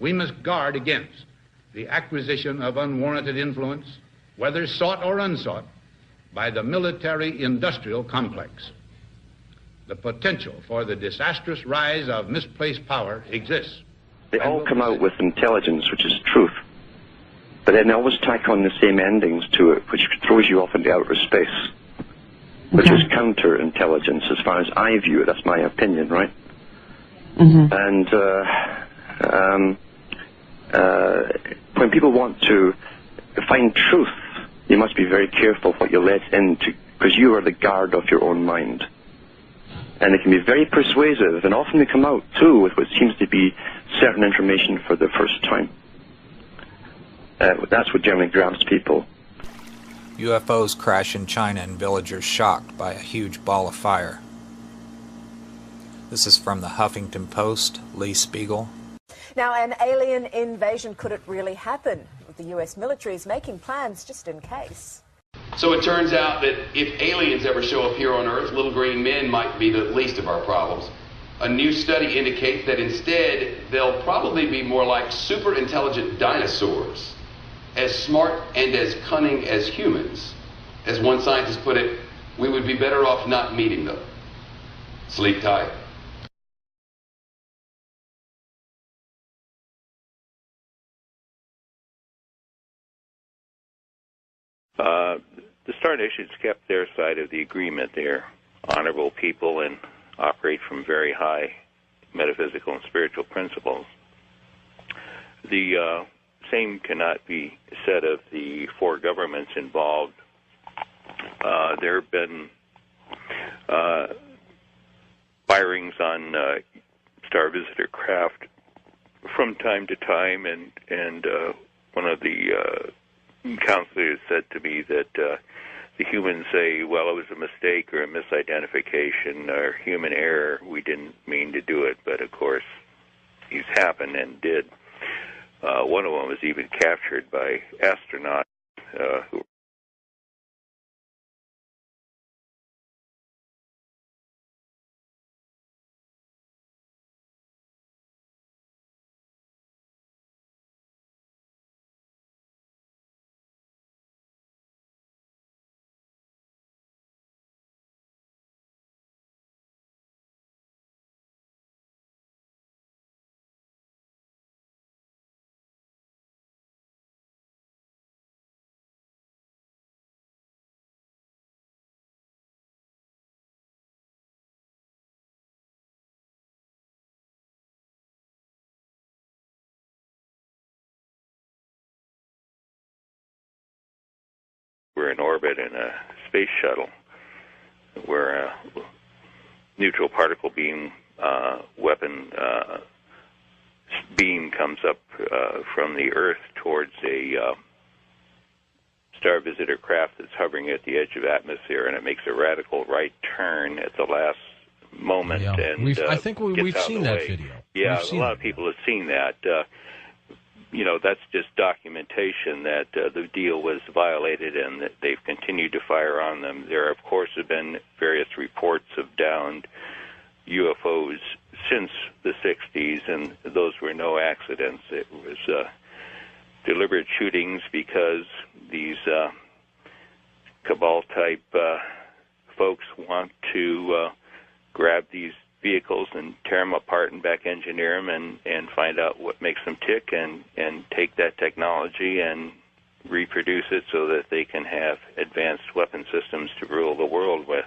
we must guard against the acquisition of unwarranted influence, whether sought or unsought, by the military-industrial complex. The potential for the disastrous rise of misplaced power exists. They all come out with intelligence, which is truth, but then they always tack on the same endings to it, which throws you off into outer space, which is counterintelligence as far as I view it. That's my opinion, right? And when people want to find truth, you must be very careful what you let into, because you are the guard of your own mind. And it can be very persuasive, and often they come out, too, with what seems to be certain information for the first time. That's what generally grabs people. UFOs crash in China and villagers shocked by a huge ball of fire. This is from the Huffington Post, Lee Spiegel. Now, an alien invasion, could it really happen? The US military is making plans just in case. So it turns out that if aliens ever show up here on Earth, little green men might be the least of our problems. A new study indicates that instead, they'll probably be more like super intelligent dinosaurs, as smart and as cunning as humans. As one scientist put it, we would be better off not meeting them. Sleep tight. The Star Nations kept their side of the agreement. They're honorable people and operate from very high metaphysical and spiritual principles. The same cannot be said of the four governments involved. There have been firings on Star Visitor craft from time to time, and one of the counselors said to me that the humans say, well, it was a mistake or a misidentification or human error. We didn't mean to do it, but of course these happened and did. One of them was even captured by astronauts who were in orbit in a space shuttle where a neutral particle beam weapon beam comes up from the Earth towards a Star Visitor craft that's hovering at the edge of atmosphere, and it makes a radical right turn at the last moment. Yeah. And I think we've seen that video. Yeah, a lot of people have seen that. That's just documentation that the deal was violated and that they've continued to fire on them. There, of course, have been various reports of downed UFOs since the 60s, and those were no accidents. It was deliberate shootings because these cabal-type folks want to grab these vehicles and tear them apart and back engineer them and find out what makes them tick and take that technology and reproduce it so that they can have advanced weapon systems to rule the world with.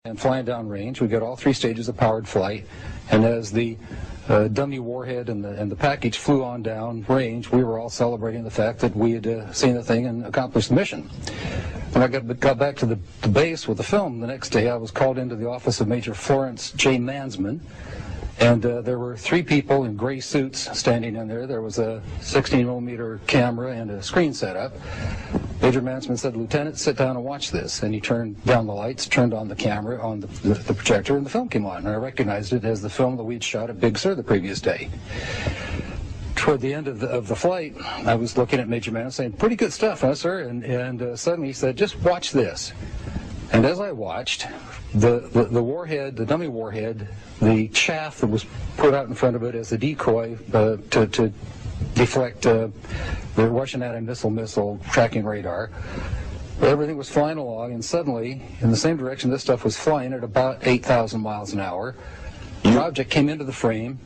And flying downrange, we got all 3 stages of powered flight, and as the dummy warhead and the package flew on down range, we were all celebrating the fact that we had seen the thing and accomplished the mission. When I got back to the base with the film the next day, I was called into the office of Major Florence J. Mansman, and there were 3 people in gray suits standing in there. There was a 16-millimeter camera and a screen set up. Major Mansman said, "Lieutenant, sit down and watch this." And he turned down the lights, turned on the camera, on the projector, and the film came on. And I recognized it as the film that we'd shot at Big Sur the previous day. Toward the end of the flight, I was looking at Major Mansman saying, "Pretty good stuff, huh, sir?" And suddenly he said, "Just watch this." And as I watched, the warhead, the dummy warhead, the chaff that was put out in front of it as a decoy to deflect the Russian anti-missile tracking radar, everything was flying along, and suddenly, in the same direction this stuff was flying at about 8,000 miles an hour, the object came into the frame,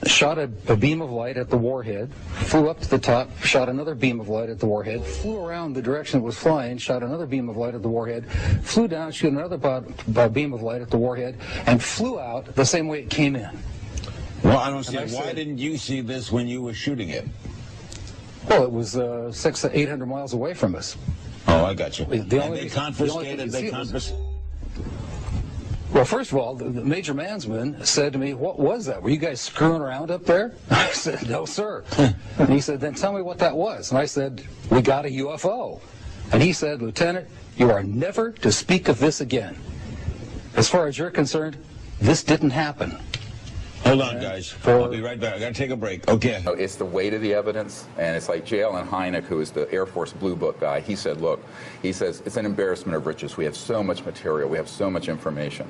shot a beam of light at the warhead, flew up to the top, shot another beam of light at the warhead, flew around the direction it was flying, shot another beam of light at the warhead, flew down, shot another beam of light at the warhead, and flew out the same way it came in. Well, I don't see it. Why didn't you see this when you were shooting it? Well, it was 600 to 800 miles away from us. Oh, I got you. They confiscated. Well, first of all, the Major Mansman said to me, "What was that? Were you guys screwing around up there?" I said, "No, sir." And he said, "Then tell me what that was." And I said, "We got a UFO." And he said, "Lieutenant, you are never to speak of this again. As far as you're concerned, this didn't happen." Hold on, guys. I'll be right back. I got to take a break. Okay. It's the weight of the evidence, and it's like J. Allen Hynek, who is the Air Force Blue Book guy. He said, look, he says, it's an embarrassment of riches. We have so much material. We have so much information.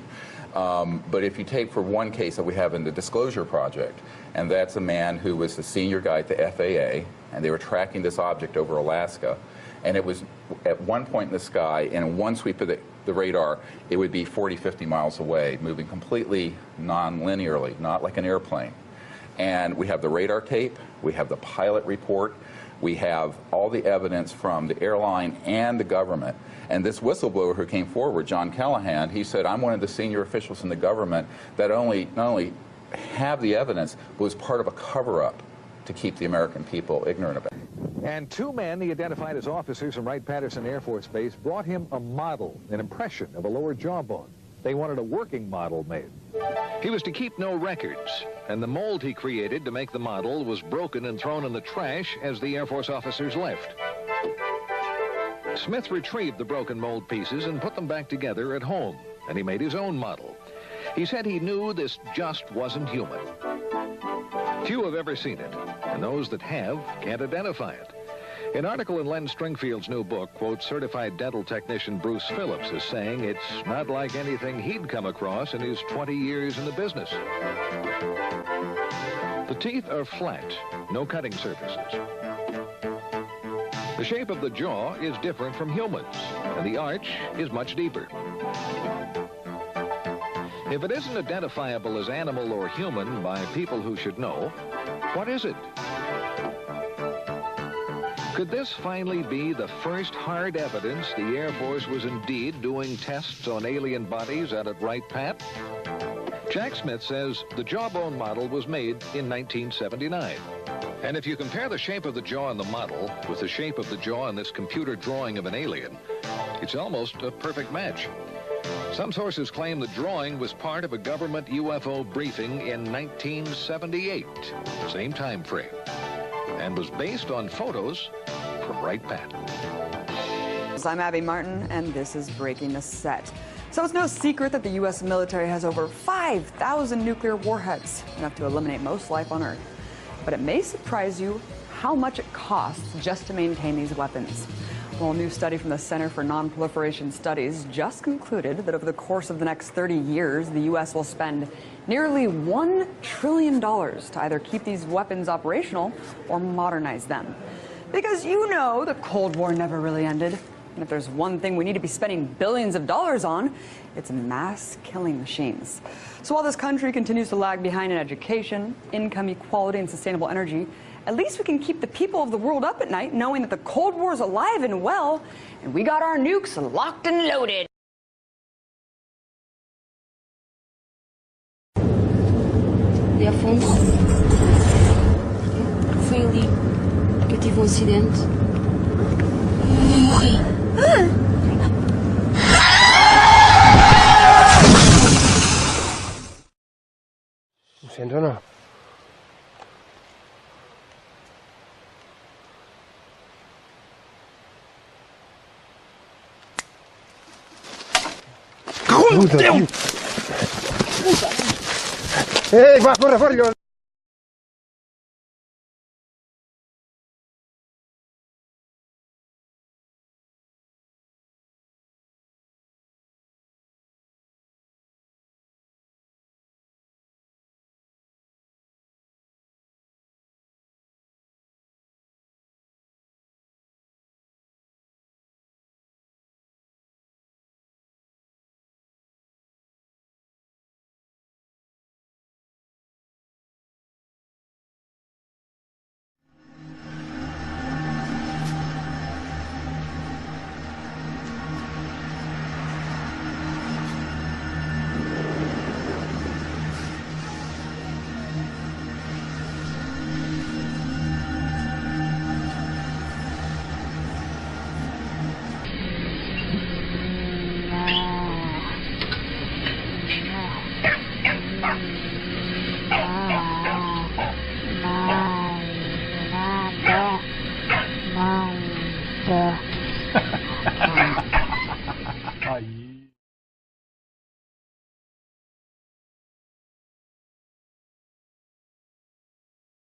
But if you take for one case that we have in the Disclosure Project, and that's a man who was the senior guy at the FAA, and they were tracking this object over Alaska, and it was at one point in the sky, and in one sweep of the radar, it would be 40, 50 miles away, moving completely non-linearly, not like an airplane. And we have the radar tape, we have the pilot report, we have all the evidence from the airline and the government. And this whistleblower who came forward, John Callahan, he said, "I'm one of the senior officials in the government that not only have the evidence, but was part of a cover-up to keep the American people ignorant about it." And 2 men he identified as officers from Wright-Patterson Air Force Base brought him a model, an impression of a lower jawbone. They wanted a working model made. He was to keep no records, and the mold he created to make the model was broken and thrown in the trash as the Air Force officers left. Smith retrieved the broken mold pieces and put them back together at home, and he made his own model. He said he knew this just wasn't human. Few have ever seen it, and those that have can't identify it. An article in Len Stringfield's new book quotes certified dental technician Bruce Phillips as saying it's not like anything he'd come across in his 20 years in the business. The teeth are flat, no cutting surfaces. The shape of the jaw is different from humans, and the arch is much deeper. If it isn't identifiable as animal or human by people who should know, what is it? Could this finally be the first hard evidence the Air Force was indeed doing tests on alien bodies out at Wright-Pat? Jack Smith says the jawbone model was made in 1979. And if you compare the shape of the jaw in the model with the shape of the jaw in this computer drawing of an alien, it's almost a perfect match. Some sources claim the drawing was part of a government UFO briefing in 1978, same time frame, and was based on photos from Wright-Pat. I'm Abby Martin, and this is Breaking the Set. So it's no secret that the U.S. military has over 5,000 nuclear warheads, enough to eliminate most life on Earth. But it may surprise you how much it costs just to maintain these weapons. Well, a new study from the Center for Non-Proliferation Studies just concluded that over the course of the next 30 years, the U.S. will spend nearly $1 trillion to either keep these weapons operational or modernize them. Because you know the Cold War never really ended. And if there's one thing we need to be spending billions of dollars on, it's mass killing machines. So while this country continues to lag behind in education, income equality, and sustainable energy, at least we can keep the people of the world up at night knowing that the Cold War is alive and well, and we got our nukes locked and loaded. de Afonso. Foi ali que eu tive um acidente e morri. Não sento não. Deus! Ei, vai, corre, corre!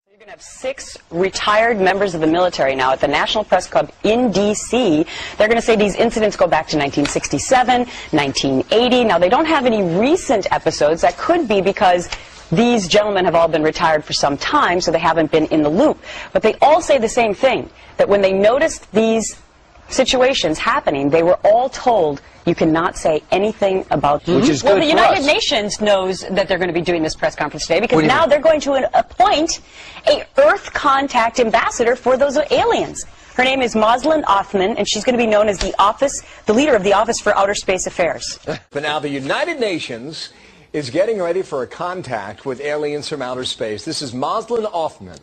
You're going to have 6 retired members of the military now at the National Press Club in D.C. They're going to say these incidents go back to 1967, 1980. Now, they don't have any recent episodes. That could be because these gentlemen have all been retired for some time, so they haven't been in the loop. But they all say the same thing, that when they noticed these situations happening, they were all told you cannot say anything about them. Which is good well, the for United us. Nations knows that they're going to be doing this press conference today because What do you now mean? they're going to appoint a Earth contact ambassador for those aliens. Her name is Moslin Othman, and she's going to be known as the leader of the Office for Outer Space Affairs. But now the United Nations is getting ready for a contact with aliens from outer space. This is Moslin Othman.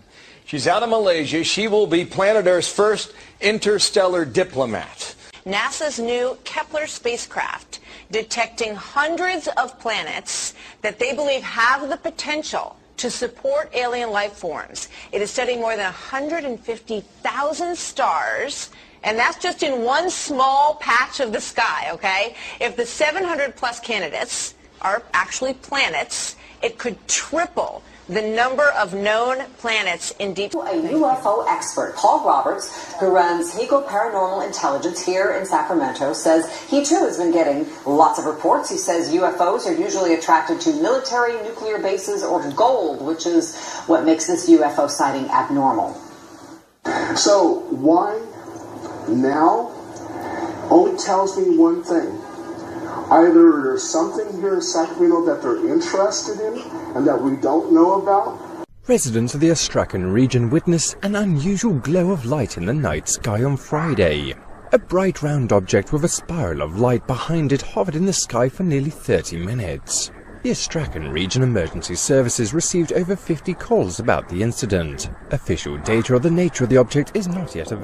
She's out of Malaysia. She will be planet Earth's first interstellar diplomat. NASA's new Kepler spacecraft detecting hundreds of planets that they believe have the potential to support alien life forms. It is studying more than 150,000 stars, and that's just in one small patch of the sky, okay? If the 700-plus candidates are actually planets, it could triple the number of known planets in deep... A UFO expert, Paul Roberts, who runs Hegel Paranormal Intelligence here in Sacramento, says he too has been getting lots of reports. He says UFOs are usually attracted to military, nuclear bases, or gold, which is what makes this UFO sighting abnormal. So why now only tells me one thing. Either there's something here in Sacramento that they're interested in and that we don't know about. Residents of the Astrakhan region witnessed an unusual glow of light in the night sky on Friday. A bright round object with a spiral of light behind it hovered in the sky for nearly 30 minutes. The Astrakhan region emergency services received over 50 calls about the incident. Official data of the nature of the object is not yet available.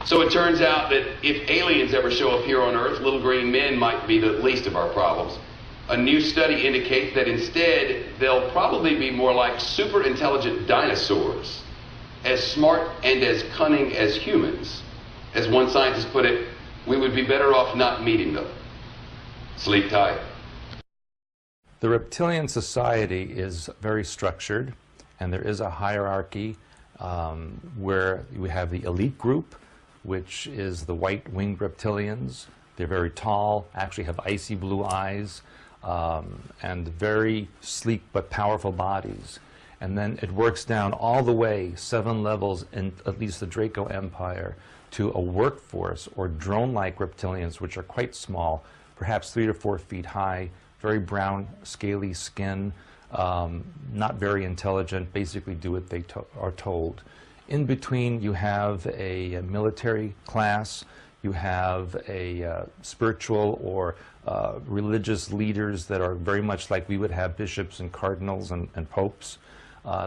So it turns out that if aliens ever show up here on Earth, little green men might be the least of our problems. A new study indicates that instead they'll probably be more like super intelligent dinosaurs, as smart and as cunning as humans. As one scientist put it, we would be better off not meeting them. Sleep tight. The reptilian society is very structured, and there is a hierarchy where we have the elite group, which is the white-winged reptilians. They're very tall, actually have icy blue eyes, and very sleek but powerful bodies. And then it works down all the way, 7 levels in at least the Draco Empire, to a workforce or drone-like reptilians, which are quite small, perhaps 3 to 4 feet high, very brown, scaly skin, not very intelligent, basically do what they are told. In between, you have a military class, you have a spiritual or religious leaders that are very much like we would have bishops and cardinals and popes.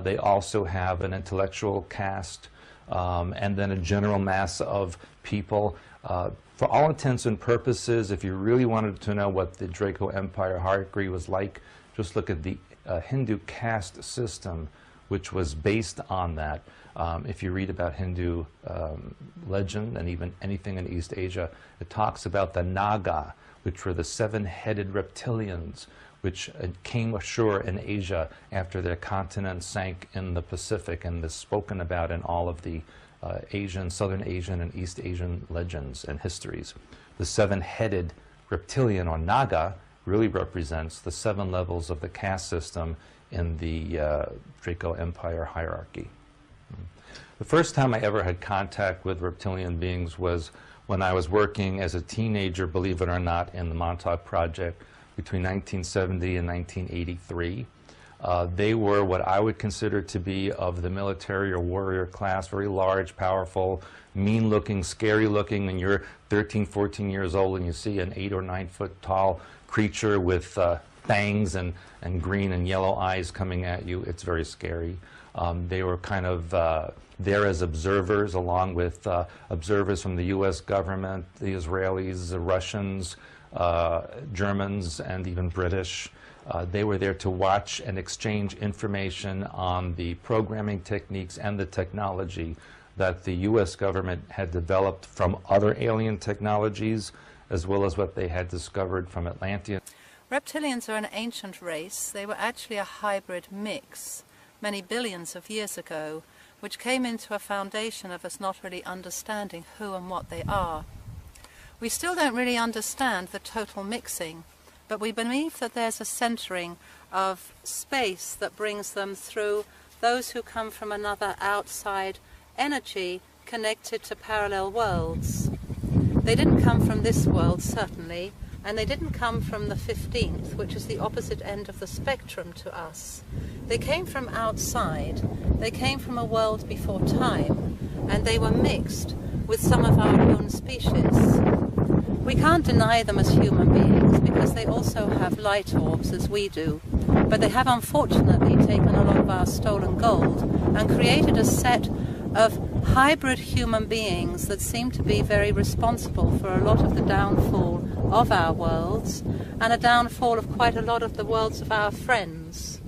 They also have an intellectual caste, and then a general mass of people. For all intents and purposes, if you really wanted to know what the Draco Empire hierarchy was like, just look at the Hindu caste system, which was based on that. If you read about Hindu legend and even anything in East Asia, it talks about the Naga, which were the 7-headed reptilians, which came ashore in Asia after their continent sank in the Pacific, and is spoken about in all of the Asian, Southern Asian, and East Asian legends and histories. The 7-headed reptilian, or Naga, really represents the 7 levels of the caste system in the Draco Empire hierarchy. The first time I ever had contact with reptilian beings was when I was working as a teenager, believe it or not, in the Montauk Project between 1970 and 1983. They were what I would consider to be of the military or warrior class, very large, powerful, mean-looking, scary-looking, and you're 13, 14 years old and you see an 8 or 9 foot tall creature with fangs and green and yellow eyes coming at you. It's very scary. They were kind of there as observers, along with observers from the U.S. government, the Israelis, the Russians, Germans, and even British. They were there to watch and exchange information on the programming techniques and the technology that the U.S. government had developed from other alien technologies, as well as what they had discovered from Atlanteans. Reptilians are an ancient race. They were actually a hybrid mix many billions of years ago, which came into a foundation of us not really understanding who and what they are. We still don't really understand the total mixing, but we believe that there's a centering of space that brings them through those who come from another outside energy connected to parallel worlds. They didn't come from this world, certainly, and they didn't come from the 15th, which is the opposite end of the spectrum to us. They came from outside. They came from a world before time, and they were mixed with some of our own species. We can't deny them as human beings because they also have light orbs as we do, but they have unfortunately taken a lot of our stolen gold and created a set of hybrid human beings that seem to be very responsible for a lot of the downfall of our worlds and a downfall of quite a lot of the worlds of our friends.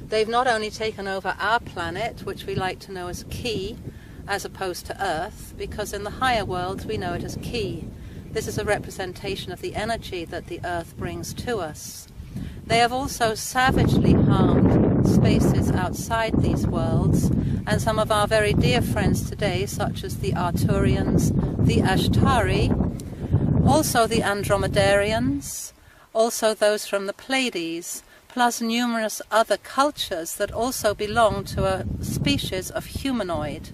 They've not only taken over our planet, which we like to know as Ki, as opposed to Earth, because in the higher worlds we know it as Ki. This is a representation of the energy that the Earth brings to us. They have also savagely harmed spaces outside these worlds, and some of our very dear friends today, such as the Arturians, the Ashtari, also the Andromedarians, also those from the Pleiades, plus numerous other cultures that also belong to a species of humanoid.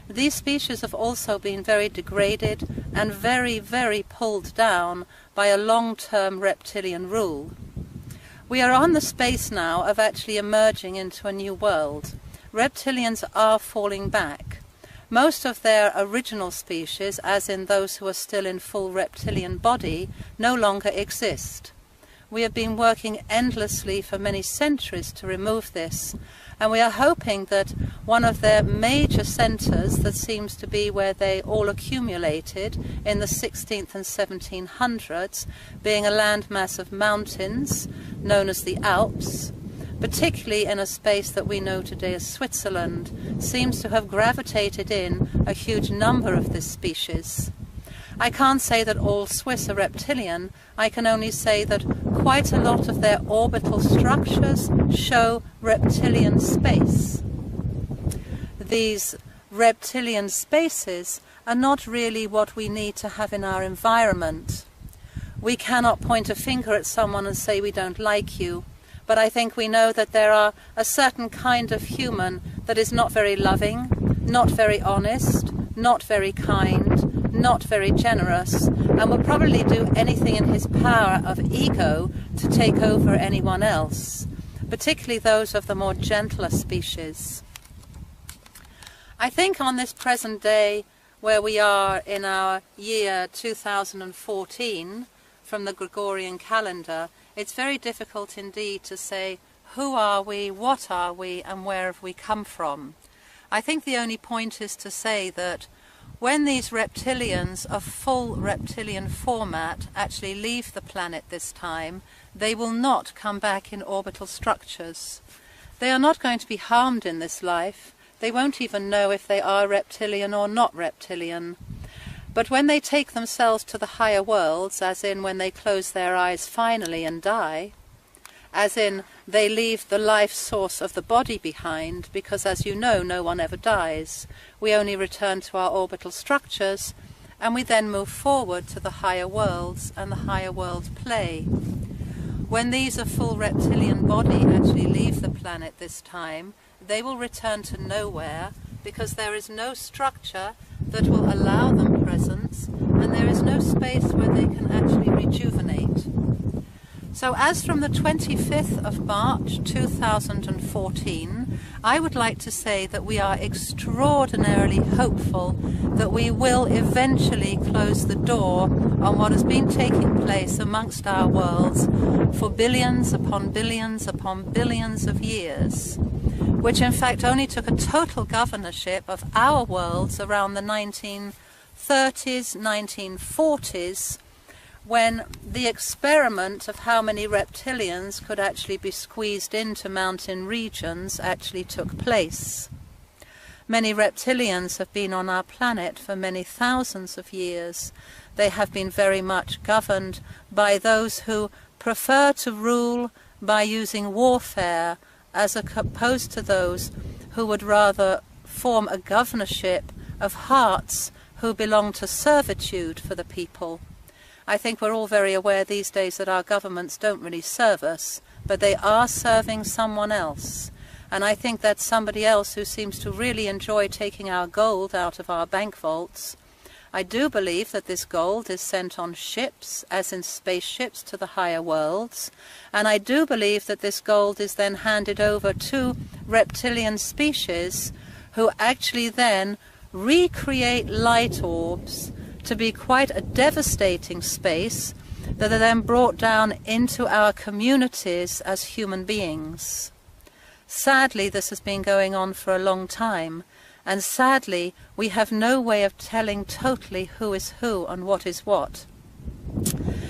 These species have also been very degraded and very, very pulled down by a long-term reptilian rule. We are on the space now of actually emerging into a new world. Reptilians are falling back. Most of their original species, as in those who are still in full reptilian body, no longer exist. We have been working endlessly for many centuries to remove this, and we are hoping that one of their major centres, that seems to be where they all accumulated in the 16th and 1700s, being a landmass of mountains known as the Alps, particularly in a space that we know today as Switzerland, seems to have gravitated in a huge number of this species. I can't say that all Swiss are reptilian. I can only say that quite a lot of their orbital structures show reptilian space. These reptilian spaces are not really what we need to have in our environment. We cannot point a finger at someone and say we don't like you, but I think we know that there are a certain kind of human that is not very loving, not very honest, not very kind, not very generous, and will probably do anything in his power of ego to take over anyone else, particularly those of the more gentler species. I think on this present day, where we are in our year 2014 from the Gregorian calendar, it's very difficult indeed to say who are we, what are we, and where have we come from. I think the only point is to say that when these reptilians of full reptilian format actually leave the planet this time, they will not come back in orbital structures. They are not going to be harmed in this life. They won't even know if they are reptilian or not reptilian. But when they take themselves to the higher worlds, as in when they close their eyes finally and die, as in they leave the life source of the body behind, because as you know, no one ever dies. We only return to our orbital structures, and we then move forward to the higher worlds, and the higher worlds play. When these of full reptilian body actually leave the planet this time, they will return to nowhere, because there is no structure that will allow them presence, and there is no space where they can actually rejuvenate. So as from the 25th of March 2014, I would like to say that we are extraordinarily hopeful that we will eventually close the door on what has been taking place amongst our worlds for billions upon billions upon billions of years, which in fact only took a total governorship of our worlds around the 1930s, 1940s, when the experiment of how many reptilians could actually be squeezed into mountain regions actually took place. Many reptilians have been on our planet for many thousands of years. They have been very much governed by those who prefer to rule by using warfare, as opposed to those who would rather form a governorship of hearts who belong to servitude for the people. I think we're all very aware these days that our governments don't really serve us, but they are serving someone else. And I think that's somebody else who seems to really enjoy taking our gold out of our bank vaults. I do believe that this gold is sent on ships, as in spaceships, to the higher worlds. And I do believe that this gold is then handed over to reptilian species who actually then recreate light orbs to be quite a devastating space that are then brought down into our communities as human beings. Sadly, this has been going on for a long time, and sadly, we have no way of telling totally who is who and what is what.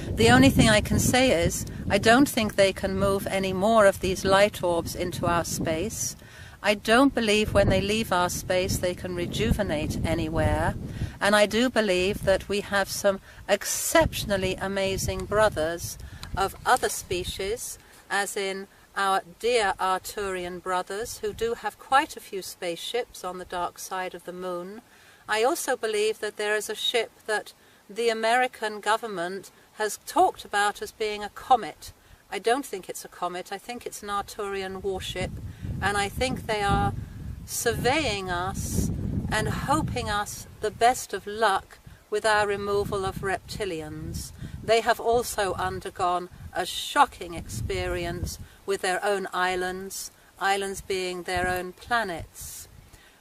The only thing I can say is, I don't think they can move any more of these light orbs into our space. I don't believe when they leave our space they can rejuvenate anywhere, and I do believe that we have some exceptionally amazing brothers of other species, as in our dear Arcturian brothers, who do have quite a few spaceships on the dark side of the moon. I also believe that there is a ship that the American government has talked about as being a comet. I don't think it's a comet, I think it's an Arcturian warship, and I think they are surveying us and hoping us the best of luck with our removal of reptilians. They have also undergone a shocking experience with their own islands, islands being their own planets.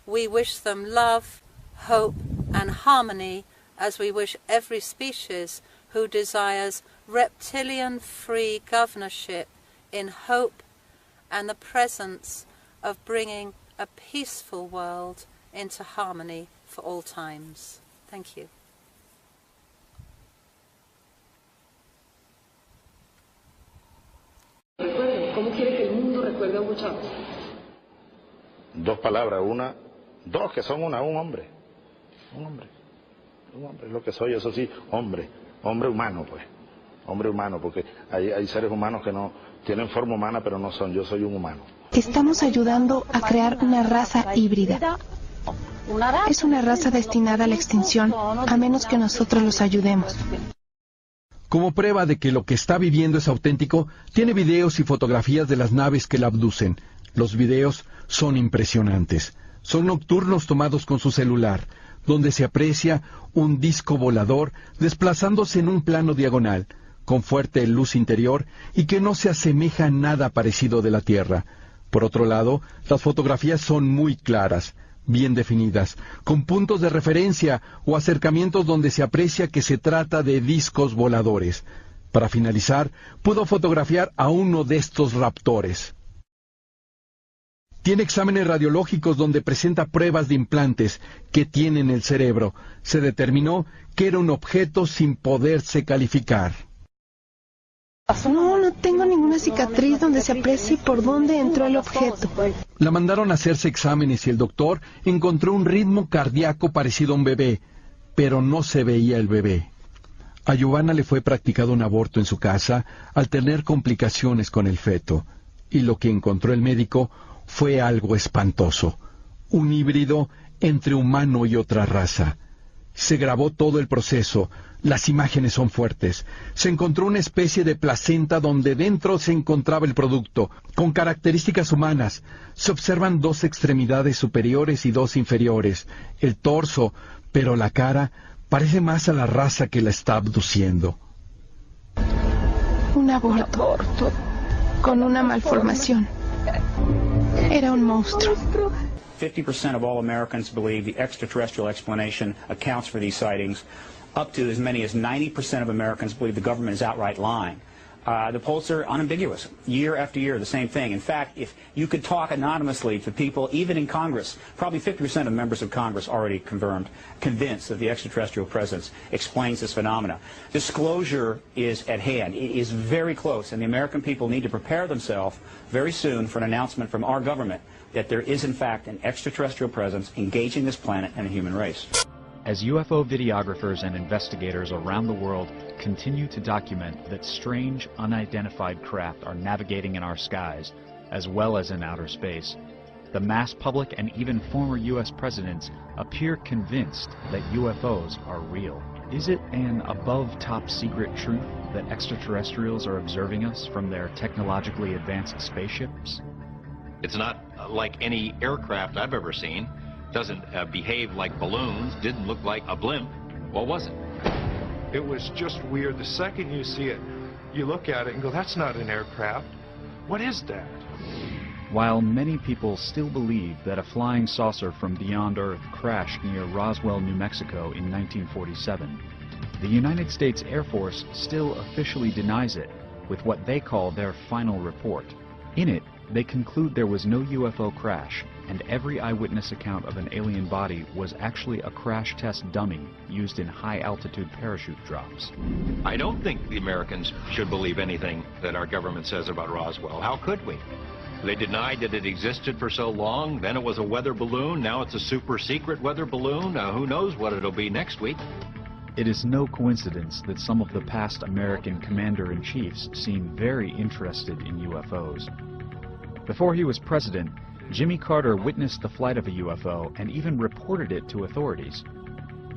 We wish them love, hope and harmony, as we wish every species who desires reptilian-free governorship in hope and the presence of bringing a peaceful world into harmony for all times. Thank you. ¿Cómo quiere que el mundo recuerde a Hugo Chávez? Dos palabras, dos que son un hombre, lo que soy, eso sí, hombre humano, pues, hombre humano, porque hay seres humanos que no tienen forma humana, pero no son, yo soy un humano. Estamos ayudando a crear una raza híbrida. Es una raza destinada a la extinción, a menos que nosotros los ayudemos. Como prueba de que lo que está viviendo es auténtico, tiene videos y fotografías de las naves que la abducen. Los videos son impresionantes. Son nocturnos tomados con su celular, donde se aprecia un disco volador desplazándose en un plano diagonal, con fuerte luz interior y que no se asemeja a nada parecido de la Tierra. Por otro lado, las fotografías son muy claras, bien definidas, con puntos de referencia o acercamientos donde se aprecia que se trata de discos voladores. Para finalizar, pudo fotografiar a uno de estos raptores. Tiene exámenes radiológicos donde presenta pruebas de implantes que tiene en el cerebro. Se determinó que era un objeto sin poderse calificar. No tengo ninguna cicatriz donde se aprecie por dónde entró el objeto. La mandaron a hacerse exámenes y el doctor encontró un ritmo cardíaco parecido a un bebé, pero no se veía el bebé. A Giovanna le fue practicado un aborto en su casa al tener complicaciones con el feto, y lo que encontró el médico fue algo espantoso, un híbrido entre humano y otra raza. Se grabó todo el proceso, las imágenes son fuertes. Se encontró una especie de placenta donde dentro se encontraba el producto, con características humanas. Se observan dos extremidades superiores y dos inferiores, el torso, pero la cara parece más a la raza que la está abduciendo. Un aborto, con una malformación. Era un monstruo. 50% of all Americans believe the extraterrestrial explanation accounts for these sightings. Up to as many as 90% of Americans believe the government is outright lying. The polls are unambiguous. Year after year, the same thing. In fact, if you could talk anonymously to people, even in Congress, probably 50% of members of Congress already convinced that the extraterrestrial presence explains this phenomena. Disclosure is at hand. It is very close, and the American people need to prepare themselves very soon for an announcement from our government that there is, in fact, an extraterrestrial presence engaging this planet and the human race. As UFO videographers and investigators around the world continue to document that strange, unidentified craft are navigating in our skies, as well as in outer space, the mass public and even former U.S. presidents appear convinced that UFOs are real. Is it an above top secret truth that extraterrestrials are observing us from their technologically advanced spaceships? It's not like any aircraft I've ever seen. Doesn't behave like balloons, didn't look like a blimp. What was it? It was just weird. The second you see it, you look at it and go, that's not an aircraft. What is that? While many people still believe that a flying saucer from beyond Earth crashed near Roswell, New Mexico in 1947, the United States Air Force still officially denies it with what they call their final report. In it, they conclude there was no UFO crash, and every eyewitness account of an alien body was actually a crash test dummy used in high-altitude parachute drops. I don't think the Americans should believe anything that our government says about Roswell. How could we? They denied that it existed for so long, then it was a weather balloon, now it's a super-secret weather balloon. Who knows what it'll be next week? It is no coincidence that some of the past American commander-in-chiefs seem very interested in UFOs. Before he was president, Jimmy Carter witnessed the flight of a UFO and even reported it to authorities.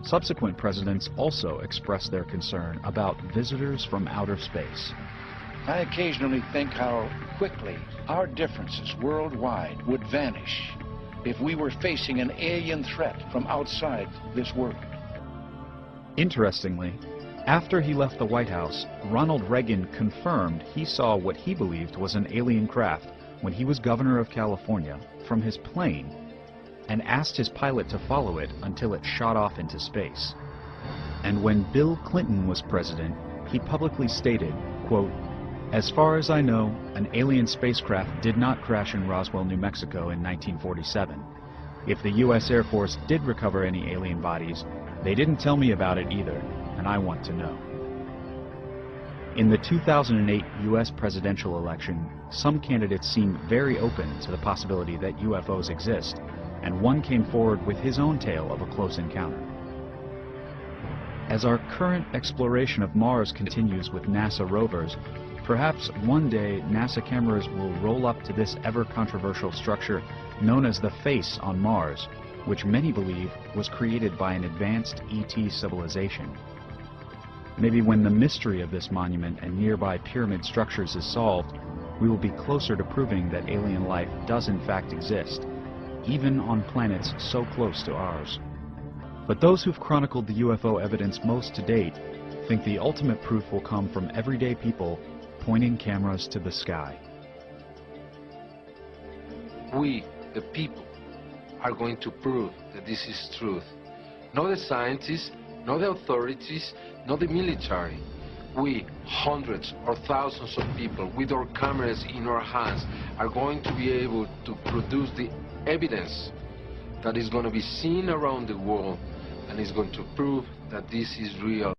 Subsequent presidents also expressed their concern about visitors from outer space. I occasionally think how quickly our differences worldwide would vanish if we were facing an alien threat from outside this world. Interestingly, after he left the White House, Ronald Reagan confirmed he saw what he believed was an alien craft when he was governor of California from his plane and asked his pilot to follow it until it shot off into space. And when Bill Clinton was president, he publicly stated, quote, "As far as I know, an alien spacecraft did not crash in Roswell, New Mexico in 1947. If the U.S. Air Force did recover any alien bodies, they didn't tell me about it either, and I want to know." In the 2008 U.S. presidential election, some candidates seemed very open to the possibility that UFOs exist, and one came forward with his own tale of a close encounter. As our current exploration of Mars continues with NASA rovers, perhaps one day NASA cameras will roll up to this ever-controversial structure known as the face on Mars, which many believe was created by an advanced ET civilization. Maybe when the mystery of this monument and nearby pyramid structures is solved, we will be closer to proving that alien life does in fact exist, even on planets so close to ours. But those who've chronicled the UFO evidence most to date think the ultimate proof will come from everyday people pointing cameras to the sky. We, the people, are going to prove that this is truth. Not the scientists, not the authorities, not the military. We, hundreds or thousands of people with our cameras in our hands, are going to be able to produce the evidence that is going to be seen around the world and is going to prove that this is real.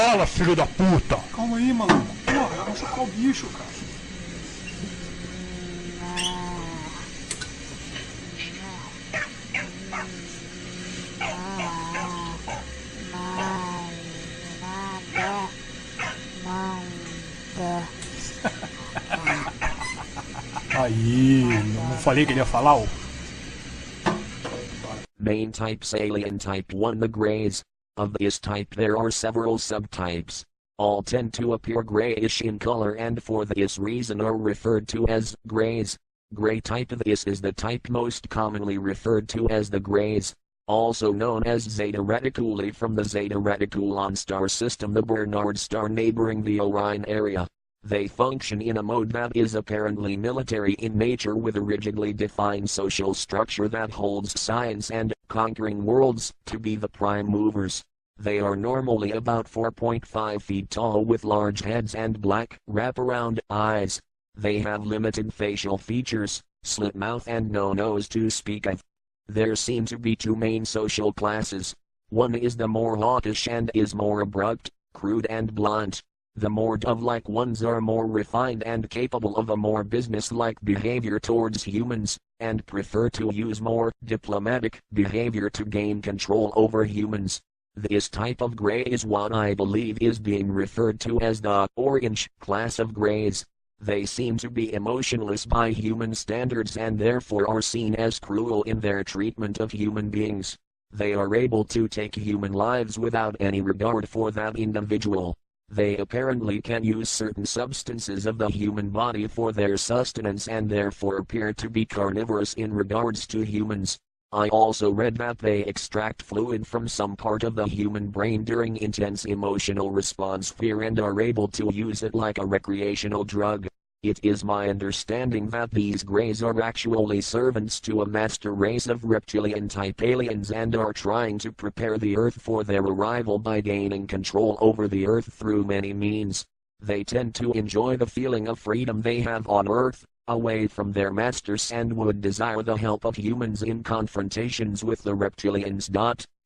Fala, filho da puta! Calma aí, maluco. Porra, vai machucar o bicho, cara. Aí, não falei que ele ia falar, ó. Main types: alien type 1, the greys. Of this type there are several subtypes. All tend to appear grayish in color and for this reason are referred to as greys. Gray type: this is the type most commonly referred to as the greys, also known as Zeta Reticuli from the Zeta Reticulon star system, the Bernard star neighboring the Orion area. They function in a mode that is apparently military in nature with a rigidly defined social structure that holds science and conquering worlds to be the prime movers. They are normally about 4.5 feet tall with large heads and black, wraparound eyes. They have limited facial features, slit mouth and no nose to speak of. There seem to be two main social classes. One is the more hawkish and is more abrupt, crude and blunt. The more dove-like ones are more refined and capable of a more business-like behavior towards humans, and prefer to use more diplomatic behavior to gain control over humans. This type of gray is what I believe is being referred to as the orange class of grays. They seem to be emotionless by human standards and therefore are seen as cruel in their treatment of human beings. They are able to take human lives without any regard for that individual. They apparently can use certain substances of the human body for their sustenance and therefore appear to be carnivorous in regards to humans. I also read that they extract fluid from some part of the human brain during intense emotional response fear and are able to use it like a recreational drug. It is my understanding that these greys are actually servants to a master race of reptilian-type aliens and are trying to prepare the Earth for their arrival by gaining control over the Earth through many means. They tend to enjoy the feeling of freedom they have on Earth, away from their masters, and would desire the help of humans in confrontations with the reptilians.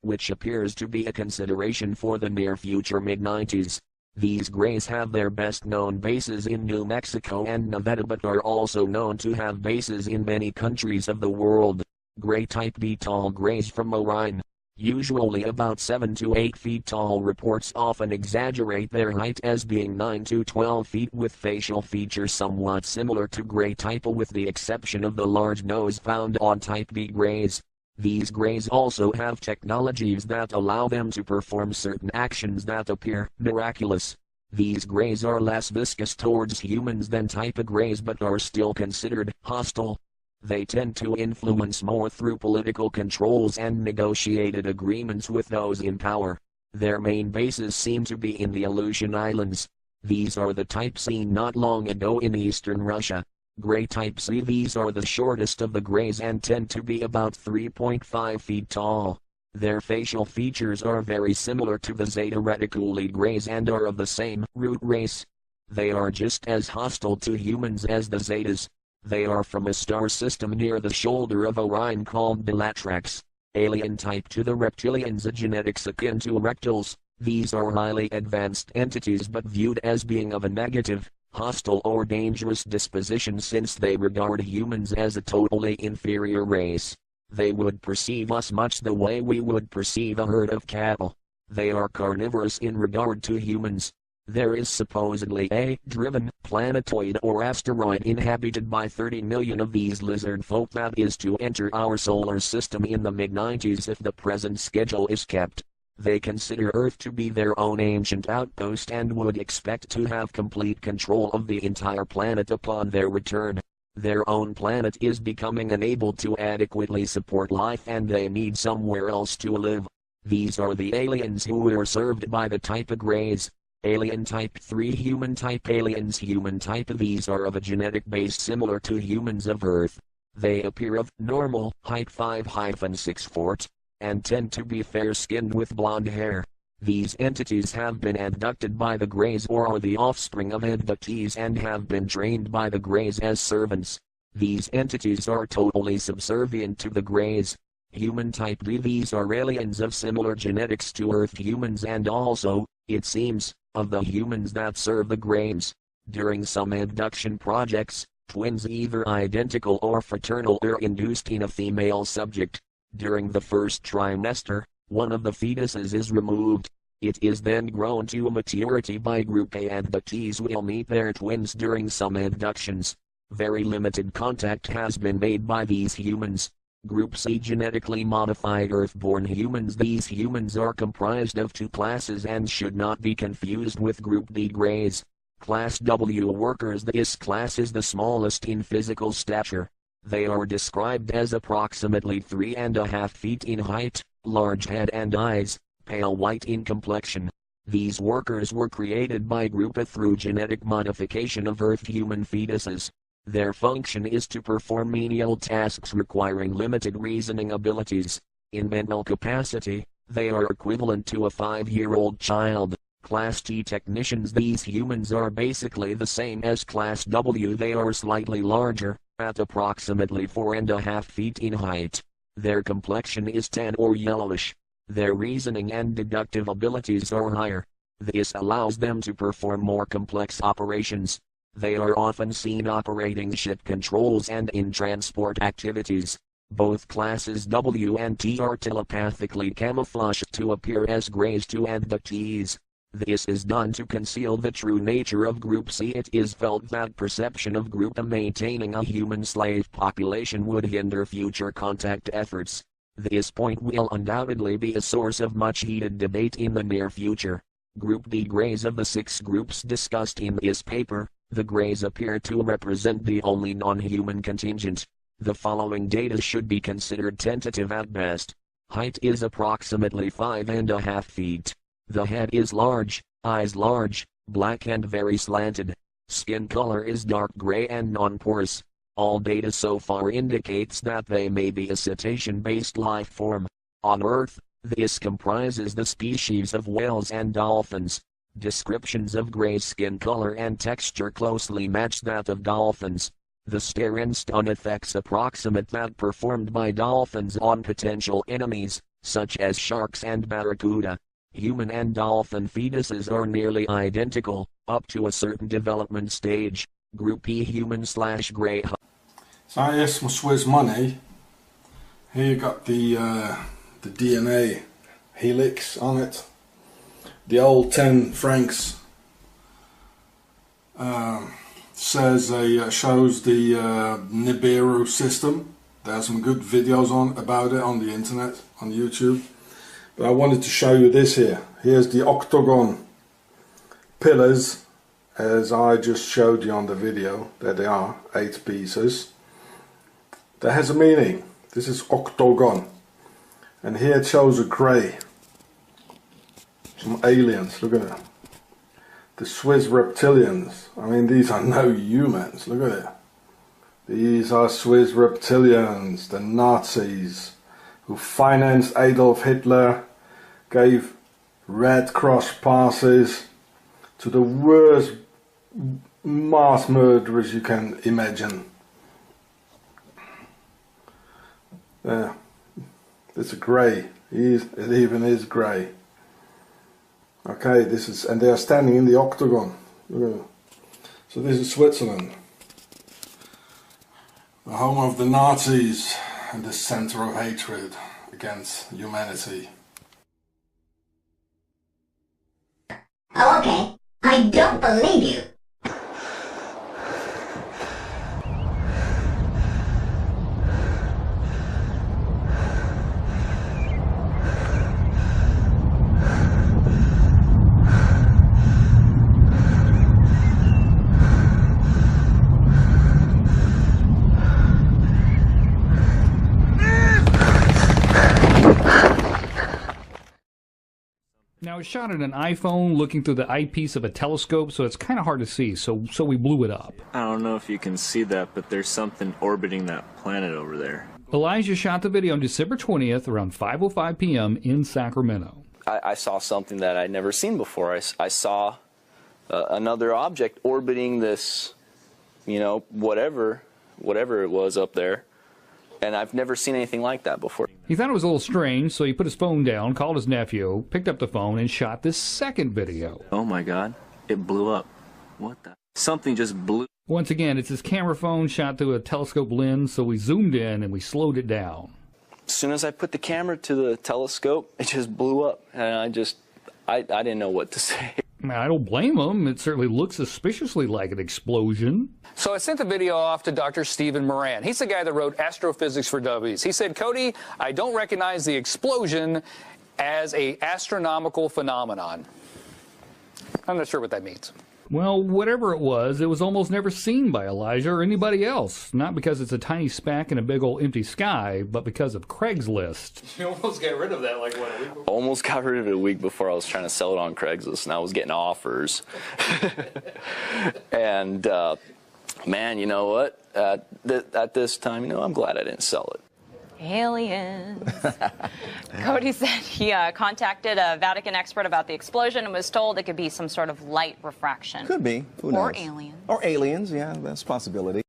Which appears to be a consideration for the near future mid-90s. These greys have their best known bases in New Mexico and Nevada, but are also known to have bases in many countries of the world. Grey type B tall greys from Orion, usually about 7 to 8 feet tall. Reports often exaggerate their height as being 9 to 12 feet, with facial features somewhat similar to grey type A with the exception of the large nose found on type B greys. These greys also have technologies that allow them to perform certain actions that appear miraculous. These greys are less viscous towards humans than type A greys but are still considered hostile. They tend to influence more through political controls and negotiated agreements with those in power. Their main bases seem to be in the Aleutian Islands. These are the type seen not long ago in eastern Russia. Grey type C. These are the shortest of the greys and tend to be about 3.5 feet tall. Their facial features are very similar to the Zeta Reticuli greys and are of the same root race. They are just as hostile to humans as the Zetas. They are from a star system near the shoulder of Orion called Bellatrix. Alien type to the reptilians, a genetics akin to rectals. These are highly advanced entities but viewed as being of a negative, hostile or dangerous disposition since they regard humans as a totally inferior race. They would perceive us much the way we would perceive a herd of cattle. They are carnivorous in regard to humans. There is supposedly a driven planetoid or asteroid inhabited by 30 million of these lizard folk that is to enter our solar system in the mid-90s if the present schedule is kept. They consider Earth to be their own ancient outpost and would expect to have complete control of the entire planet upon their return. Their own planet is becoming unable to adequately support life and they need somewhere else to live. These are the aliens who are served by the type A greys. Alien type 3 human type aliens. Human type these are of a genetic base similar to humans of Earth. They appear of normal height 5-6 foot and tend to be fair-skinned with blonde hair. These entities have been abducted by the greys or are the offspring of abductees and have been trained by the greys as servants. These entities are totally subservient to the greys. Human type D. These are aliens of similar genetics to Earth humans and also, it seems, of the humans that serve the greys. During some abduction projects, twins either identical or fraternal are induced in a female subject. During the first trimester, one of the fetuses is removed. It is then grown to maturity by group A. Abductees will meet their twins during some abductions. Very limited contact has been made by these humans. Group C. Genetically modified Earth-born humans. These humans are comprised of two classes and should not be confused with Group D greys. Class W workers. This class is the smallest in physical stature. They are described as approximately 3.5 feet in height, large head and eyes, pale white in complexion. These workers were created by Group A through genetic modification of Earth human fetuses. Their function is to perform menial tasks requiring limited reasoning abilities. In mental capacity, they are equivalent to a 5-year-old child. Class T technicians. These humans are basically the same as Class W. They are slightly larger, at approximately 4.5 feet in height. Their complexion is tan or yellowish. Their reasoning and deductive abilities are higher. This allows them to perform more complex operations. They are often seen operating ship controls and in transport activities. Both classes W and T are telepathically camouflaged to appear as greys to abductees. This is done to conceal the true nature of Group C. It is felt that perception of Group A maintaining a human slave population would hinder future contact efforts. This point will undoubtedly be a source of much heated debate in the near future. Group D greys. Of the 6 groups discussed in this paper, the greys appear to represent the only non-human contingent. The following data should be considered tentative at best. Height is approximately 5.5 feet. The head is large, eyes large, black and very slanted. Skin color is dark gray and non-porous. All data so far indicates that they may be a cetacean-based life form. On Earth, this comprises the species of whales and dolphins. Descriptions of gray skin color and texture closely match that of dolphins. The stare and stun effects approximate that performed by dolphins on potential enemies, such as sharks and barracuda. Human and dolphin fetuses are nearly identical, up to a certain development stage. Group E human/grey. So here's some Swiss money. Here you got the DNA helix on it. The old 10 francs shows the Nibiru system. There's some good videos about it on the internet, on YouTube. But I wanted to show you this here. Here's the octagon pillars, as I just showed you on the video. There they are, 8 pieces. That has a meaning. This is octagon. And here it shows a grey. Some aliens, look at it. The Swiss reptilians. I mean, these are no humans, look at it. These are Swiss reptilians, the Nazis, who financed Adolf Hitler, gave Red Cross passes to the worst mass murderers you can imagine. There, it's a grey. It even is grey. Okay, this is, and they are standing in the octagon. Look at it. So this is Switzerland, the home of the Nazis and the center of hatred against humanity. Oh, okay. I don't believe you. Now, it's shot at an iPhone looking through the eyepiece of a telescope, so it's kind of hard to see, so we blew it up. I don't know if you can see that, but there's something orbiting that planet over there. Elijah shot the video on December 20th around 5:05 p.m. in Sacramento. I saw something that I'd never seen before. I saw another object orbiting this, you know, whatever it was up there. And I've never seen anything like that before. He thought it was a little strange, so he put his phone down, called his nephew, picked up the phone, and shot this second video. Oh my God, it blew up. What the? Something just blew. Once again, it's his camera phone shot through a telescope lens, so we zoomed in and we slowed it down. As soon as I put the camera to the telescope, it just blew up. And I didn't know what to say. I don't blame him. It certainly looks suspiciously like an explosion. So I sent the video off to Dr. Stephen Moran. He's the guy that wrote Astrophysics for Dummies. He said, Cody, I don't recognize the explosion as an astronomical phenomenon. I'm not sure what that means. Well, whatever it was almost never seen by Elijah or anybody else. Not because it's a tiny speck in a big old empty sky, but because of Craigslist. You almost got rid of that like what, a week before? Almost got rid of it a week before. I was trying to sell it on Craigslist, and I was getting offers. And, man, you know what? At this time, you know, I'm glad I didn't sell it. Aliens. Cody said he contacted a Vatican expert about the explosion and was told it could be some sort of light refraction. Could be. Who knows? Or aliens. Or aliens, yeah, that's a possibility.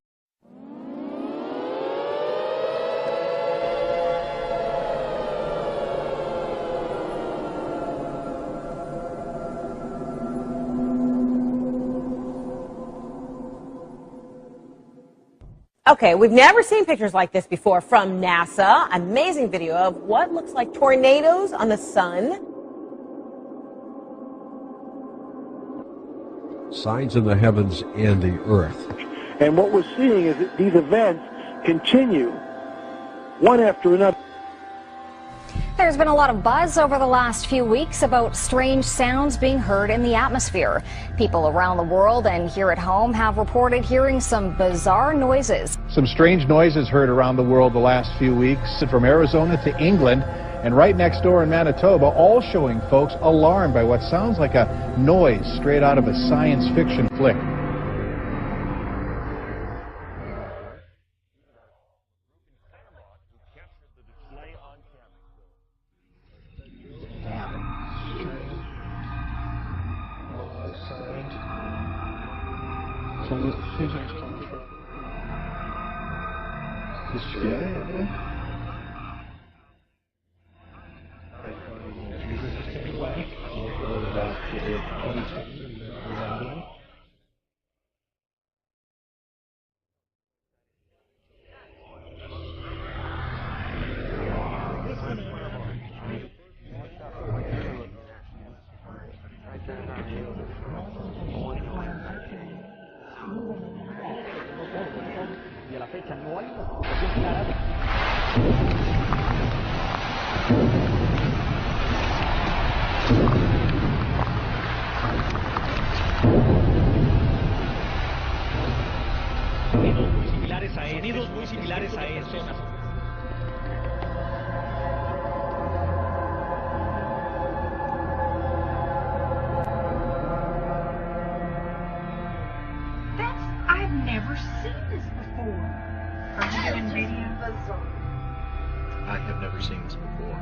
Okay, we've never seen pictures like this before from NASA. Amazing video of what looks like tornadoes on the sun. Signs in the heavens and the earth. And what we're seeing is that these events continue, one after another. There's been a lot of buzz over the last few weeks about strange sounds being heard in the atmosphere. People around the world and here at home have reported hearing some bizarre noises. Some strange noises heard around the world the last few weeks, from Arizona to England and right next door in Manitoba, all showing folks alarmed by what sounds like a noise straight out of a science fiction flick. Sonidos muy similares a estos. I've never seen this before. Are you doing video? I have never seen this before,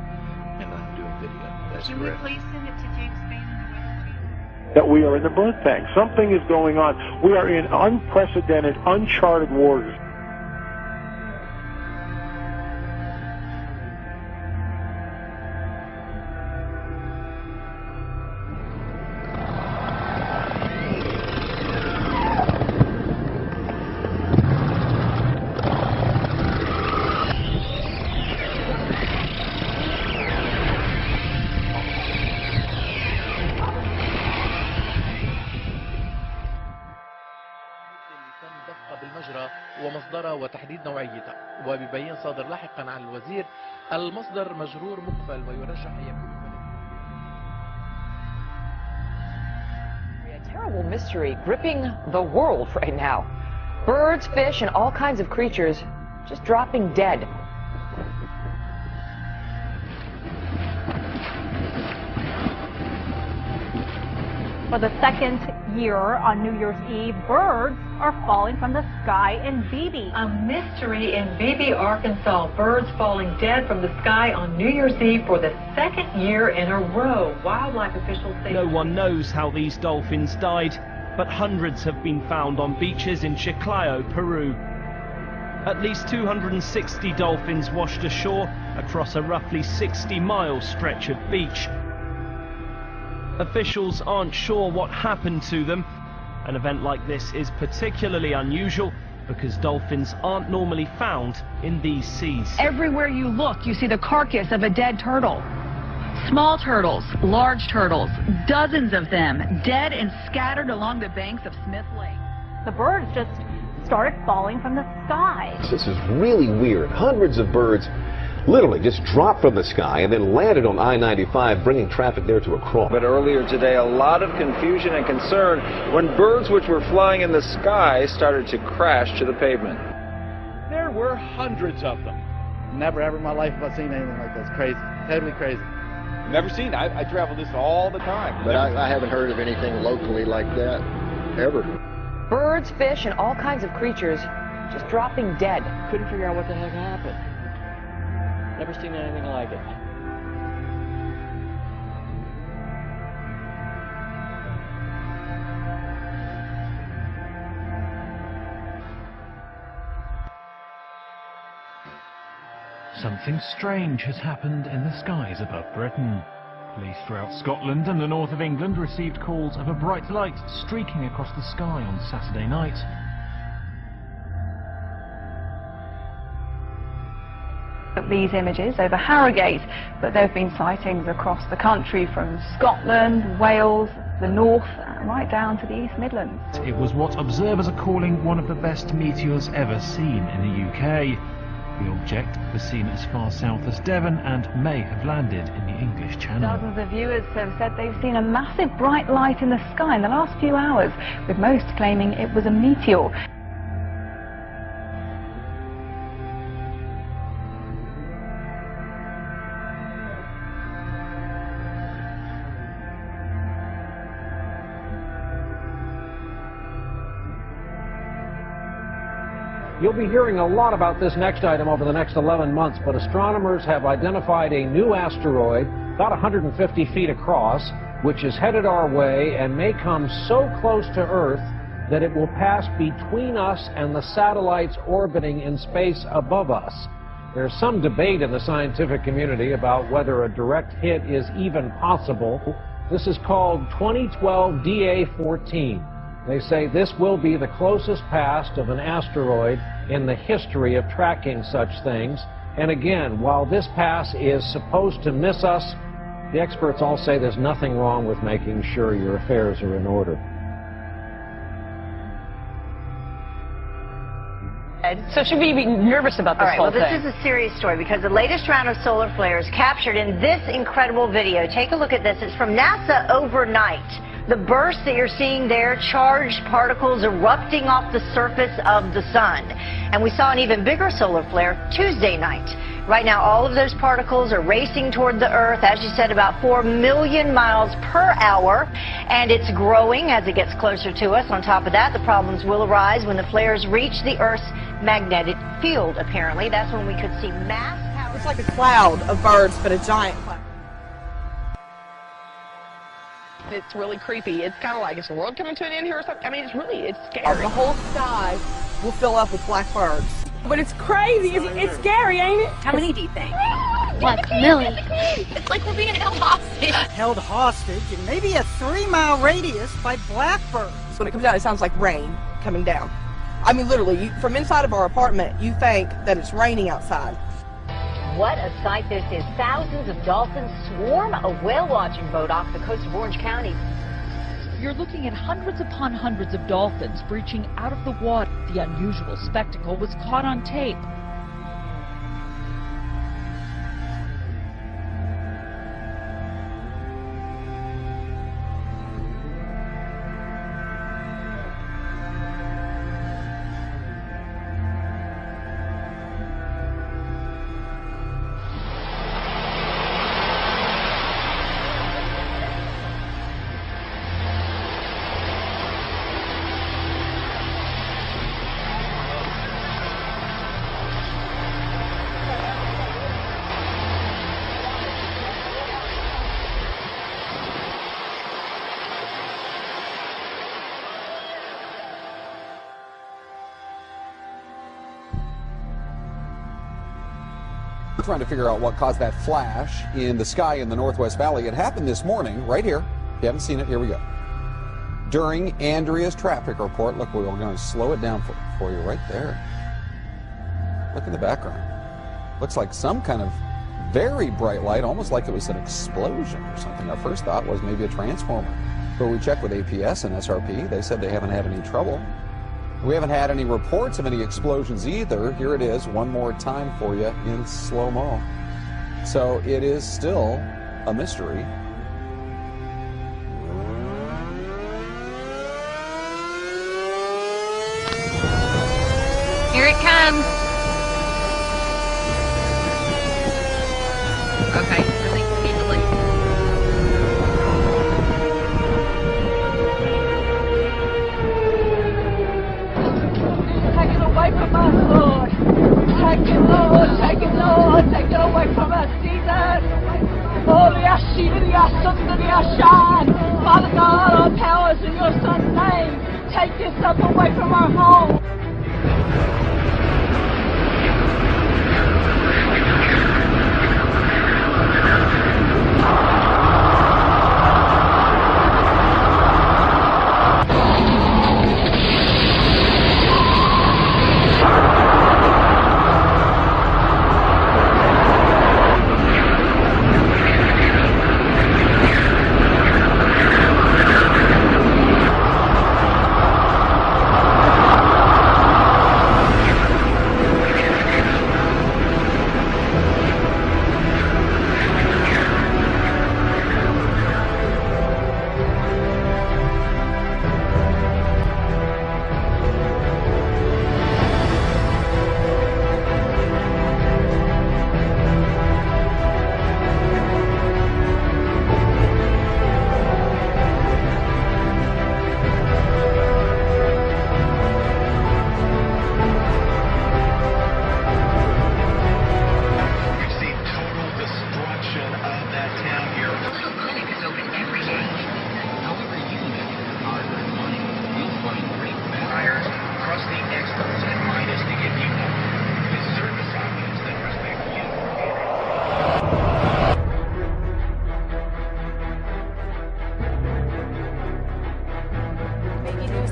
and I'm doing video. That's Can correct. we please send it to James Spann and the Weather Channel? That we are in the birth bank. Something is going on. We are in unprecedented, uncharted waters. بالمجرى ومصدرها وتحديد نوعيتها، وبيبين صادر لاحقا عن الوزير المصدر مجرور مقبل ويرجح أن يكون A terrible mystery gripping the world right now. Birds, fish, and all kinds of creatures just dropping dead. For the second year on New Year's Eve, birds are falling from the sky in Beebe. A mystery in Beebe, Arkansas. Birds falling dead from the sky on New Year's Eve for the second year in a row. Wildlife officials say no one knows how these dolphins died, but hundreds have been found on beaches in Chiclayo, Peru. At least 260 dolphins washed ashore across a roughly 60-mile stretch of beach. Officials aren't sure what happened to them. An event like this is particularly unusual because dolphins aren't normally found in these seas. everywhere you look, you see the carcass of a dead turtle. Small turtles, large turtles, dozens of them, dead and scattered along the banks of Smith Lake. The birds just started falling from the sky. This is really weird. Hundreds of birds literally just dropped from the sky and then landed on I-95, bringing traffic there to a crawl. But earlier today, a lot of confusion and concern when birds which were flying in the sky started to crash to the pavement. There were hundreds of them. Never ever in my life have I seen anything like this. Crazy. Totally crazy. Never seen it. I travel this all the time. But I haven't heard of anything locally like that, ever. Birds, fish, and all kinds of creatures just dropping dead. Couldn't figure out what the heck happened. Never seen anything like it. Something strange has happened in the skies above Britain. Police throughout Scotland and the north of England received calls of a bright light streaking across the sky on Saturday night. These images over Harrogate, but there have been sightings across the country from Scotland, Wales, the north, right down to the East Midlands. It was what observers are calling one of the best meteors ever seen in the UK. The object was seen as far south as Devon and may have landed in the English Channel. Dozens of viewers have said they've seen a massive bright light in the sky in the last few hours, with most claiming it was a meteor. You'll be hearing a lot about this next item over the next 11 months, but astronomers have identified a new asteroid about 150 feet across, which is headed our way and may come so close to Earth that it will pass between us and the satellites orbiting in space above us. There's some debate in the scientific community about whether a direct hit is even possible. This is called 2012 DA-14. They say this will be the closest pass of an asteroid in the history of tracking such things. And again, while this pass is supposed to miss us, the experts all say there's nothing wrong with making sure your affairs are in order. So should we be nervous about this whole thing? Well, this is a serious story because the latest round of solar flares captured in this incredible video. Take a look at this. It's from NASA overnight. The burst that you're seeing there, charged particles erupting off the surface of the sun. And we saw an even bigger solar flare Tuesday night. Right now, all of those particles are racing toward the Earth, as you said, about 4 million miles per hour. And it's growing as it gets closer to us. On top of that, the problems will arise when the flares reach the Earth's magnetic field, apparently. That's when we could see mass power. It's like a cloud of birds, but a giant cloud. It's really creepy. It's kind of like, is the world coming to an end here or something? I mean, it's scary. The whole sky will fill up with black birds. But it's crazy. It's scary, ain't it? How many do you think? Like a million. It's like we're being held hostage. Held hostage in maybe a 3-mile radius by blackbirds. When it comes down, it sounds like rain coming down. I mean, literally, from inside of our apartment, you think that it's raining outside. What a sight this is. Thousands of dolphins swarm a whale watching boat off the coast of Orange County. You're looking at hundreds upon hundreds of dolphins breaching out of the water. The unusual spectacle was caught on tape. Trying to figure out what caused that flash in the sky in the Northwest Valley. It happened this morning, right here. If you haven't seen it, here we go. During Andrea's traffic report, look, we're going to slow it down for you right there. Look in the background. Looks like some kind of very bright light, almost like it was an explosion or something. Our first thought was maybe a transformer. But we checked with APS and SRP. They said they haven't had any trouble. We haven't had any reports of any explosions either. Here it is one more time for you in slow-mo. So it is still a mystery. Here it comes. Okay, I think we need to leave. Take it away from us, Lord. Take it, Lord. Take it, Lord. Take it away from us, Jesus. Holy Father God, all powers in your Son's name. Take this stuff away from our home.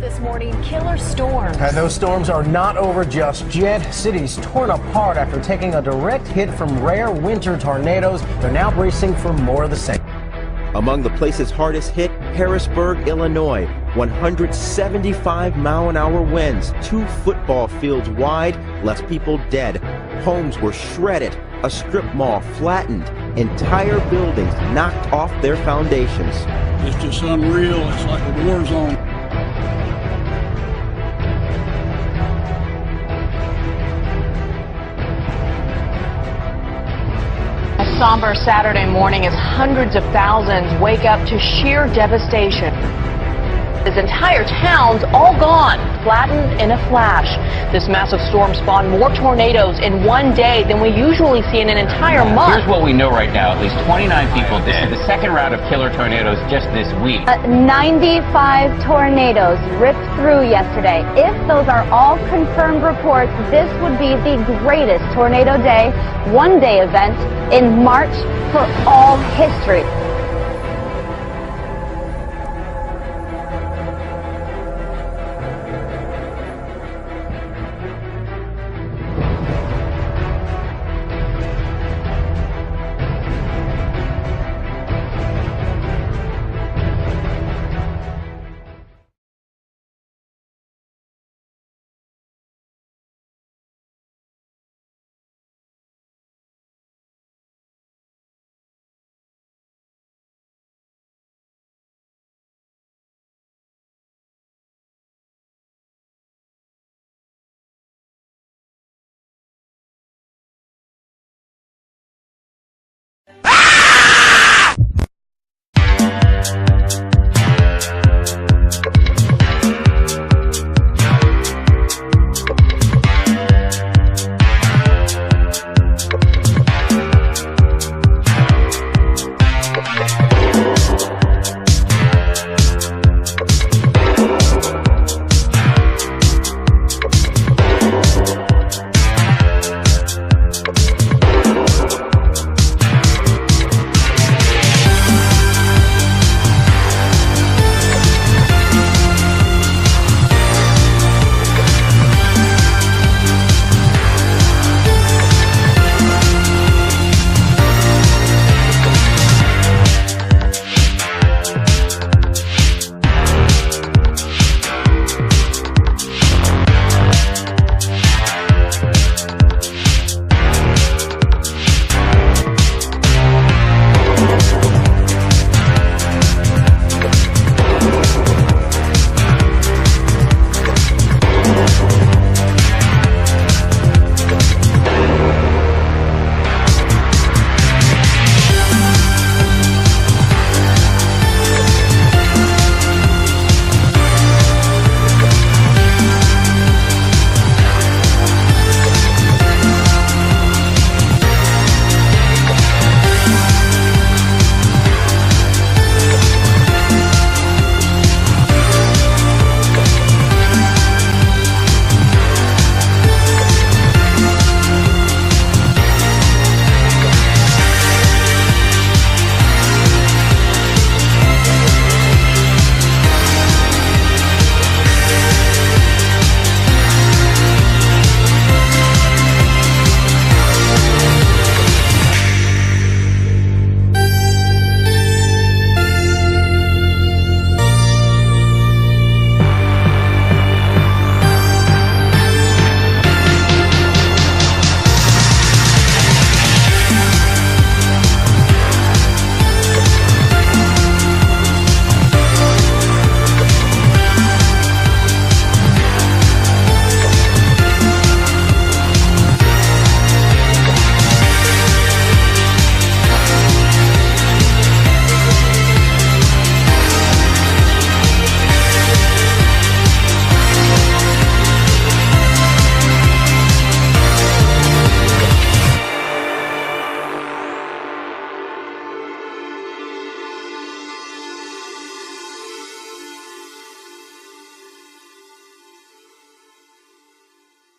this morning, killer storms. And those storms are not over just yet. Cities torn apart after taking a direct hit from rare winter tornadoes. They're now bracing for more of the same. Among the places hardest hit, Harrisburg, Illinois. 175-mile-an-hour winds, 2 football fields wide, left people dead. Homes were shredded, a strip mall flattened, entire buildings knocked off their foundations. It's just unreal. It's like a war zone. A somber Saturday morning as hundreds of thousands wake up to sheer devastation. This entire town's all gone, flattened in a flash. This massive storm spawned more tornadoes in one day than we usually see in an entire month. Here's what we know right now. At least 29 people dead. This is the second round of killer tornadoes just this week. 95 tornadoes ripped through yesterday. If those are all confirmed reports, this would be the greatest tornado day, one-day event in March for all history.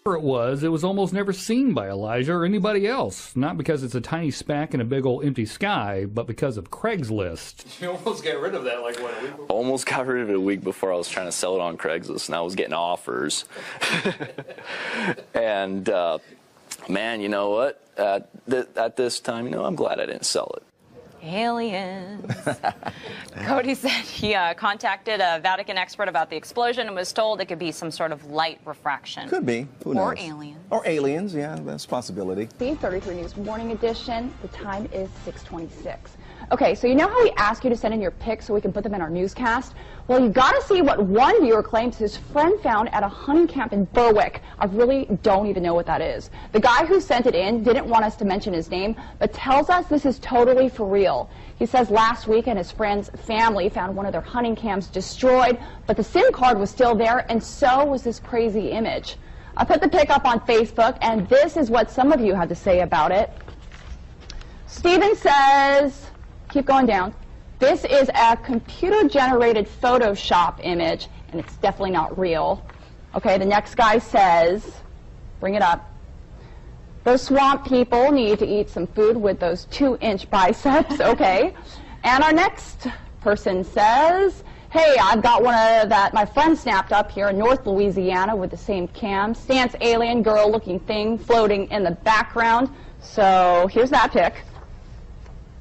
It was almost never seen by Elijah or anybody else. Not because it's a tiny speck in a big old empty sky, but because of Craigslist. You almost got rid of that like what, a week before? Almost got rid of it a week before. I was trying to sell it on Craigslist, and I was getting offers. And man, you know what? At this time, you know, I'm glad I didn't sell it. Aliens. Cody said he contacted a Vatican expert about the explosion and was told it could be some sort of light refraction. Could be. Who knows? Or aliens. Or aliens, yeah, that's a possibility. 33 News Morning Edition. The time is 6:26. Okay, so you know how we ask you to send in your pics so we can put them in our newscast? Well, you got to see what one viewer claims his friend found at a hunting camp in Berwick. I really don't even know what that is. The guy who sent it in didn't want us to mention his name, but tells us this is totally for real. He says last weekend his friend's family found one of their hunting camps destroyed, but the SIM card was still there, and so was this crazy image. I put the pic up on Facebook, and this is what some of you had to say about it. Steven says, keep going down. This is a computer-generated Photoshop image, and it's definitely not real. Okay, the next guy says, bring it up. Those swamp people need to eat some food with those 2-inch biceps, okay. And our next person says, hey, I've got one that my friend snapped up here in North Louisiana with the same cam. Stance alien girl-looking thing floating in the background. So here's that pic.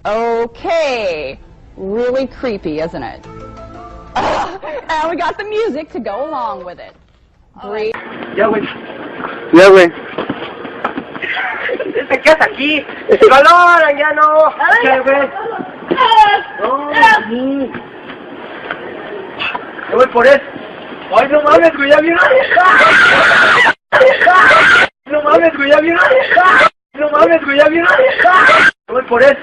Okay. Really creepy, isn't it? And we got the music to go along with it. Great. Ya, güey. Te quedas aquí. ¡Calor, ya no! Ya, güey. Ya voy por él. ¡Ay, no mames, güey! ¡Ya vieron! ¡No mames, güey! ¡Ya vieron! ¡No mames, güey! ¡Ya vieron! Ya voy por él.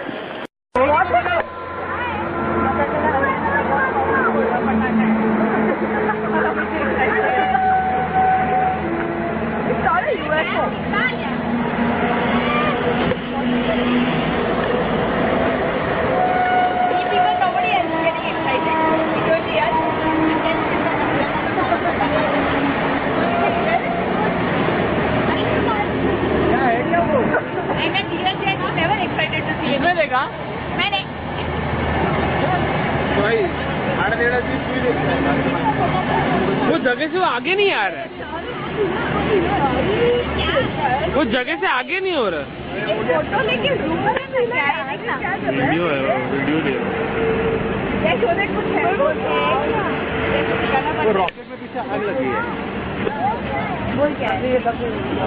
वो जगह से आगे नहीं आ रहा है वो जगह से आगे नहीं हो रहा वीडियो है वो रॉकेट में पीछे आग लगी है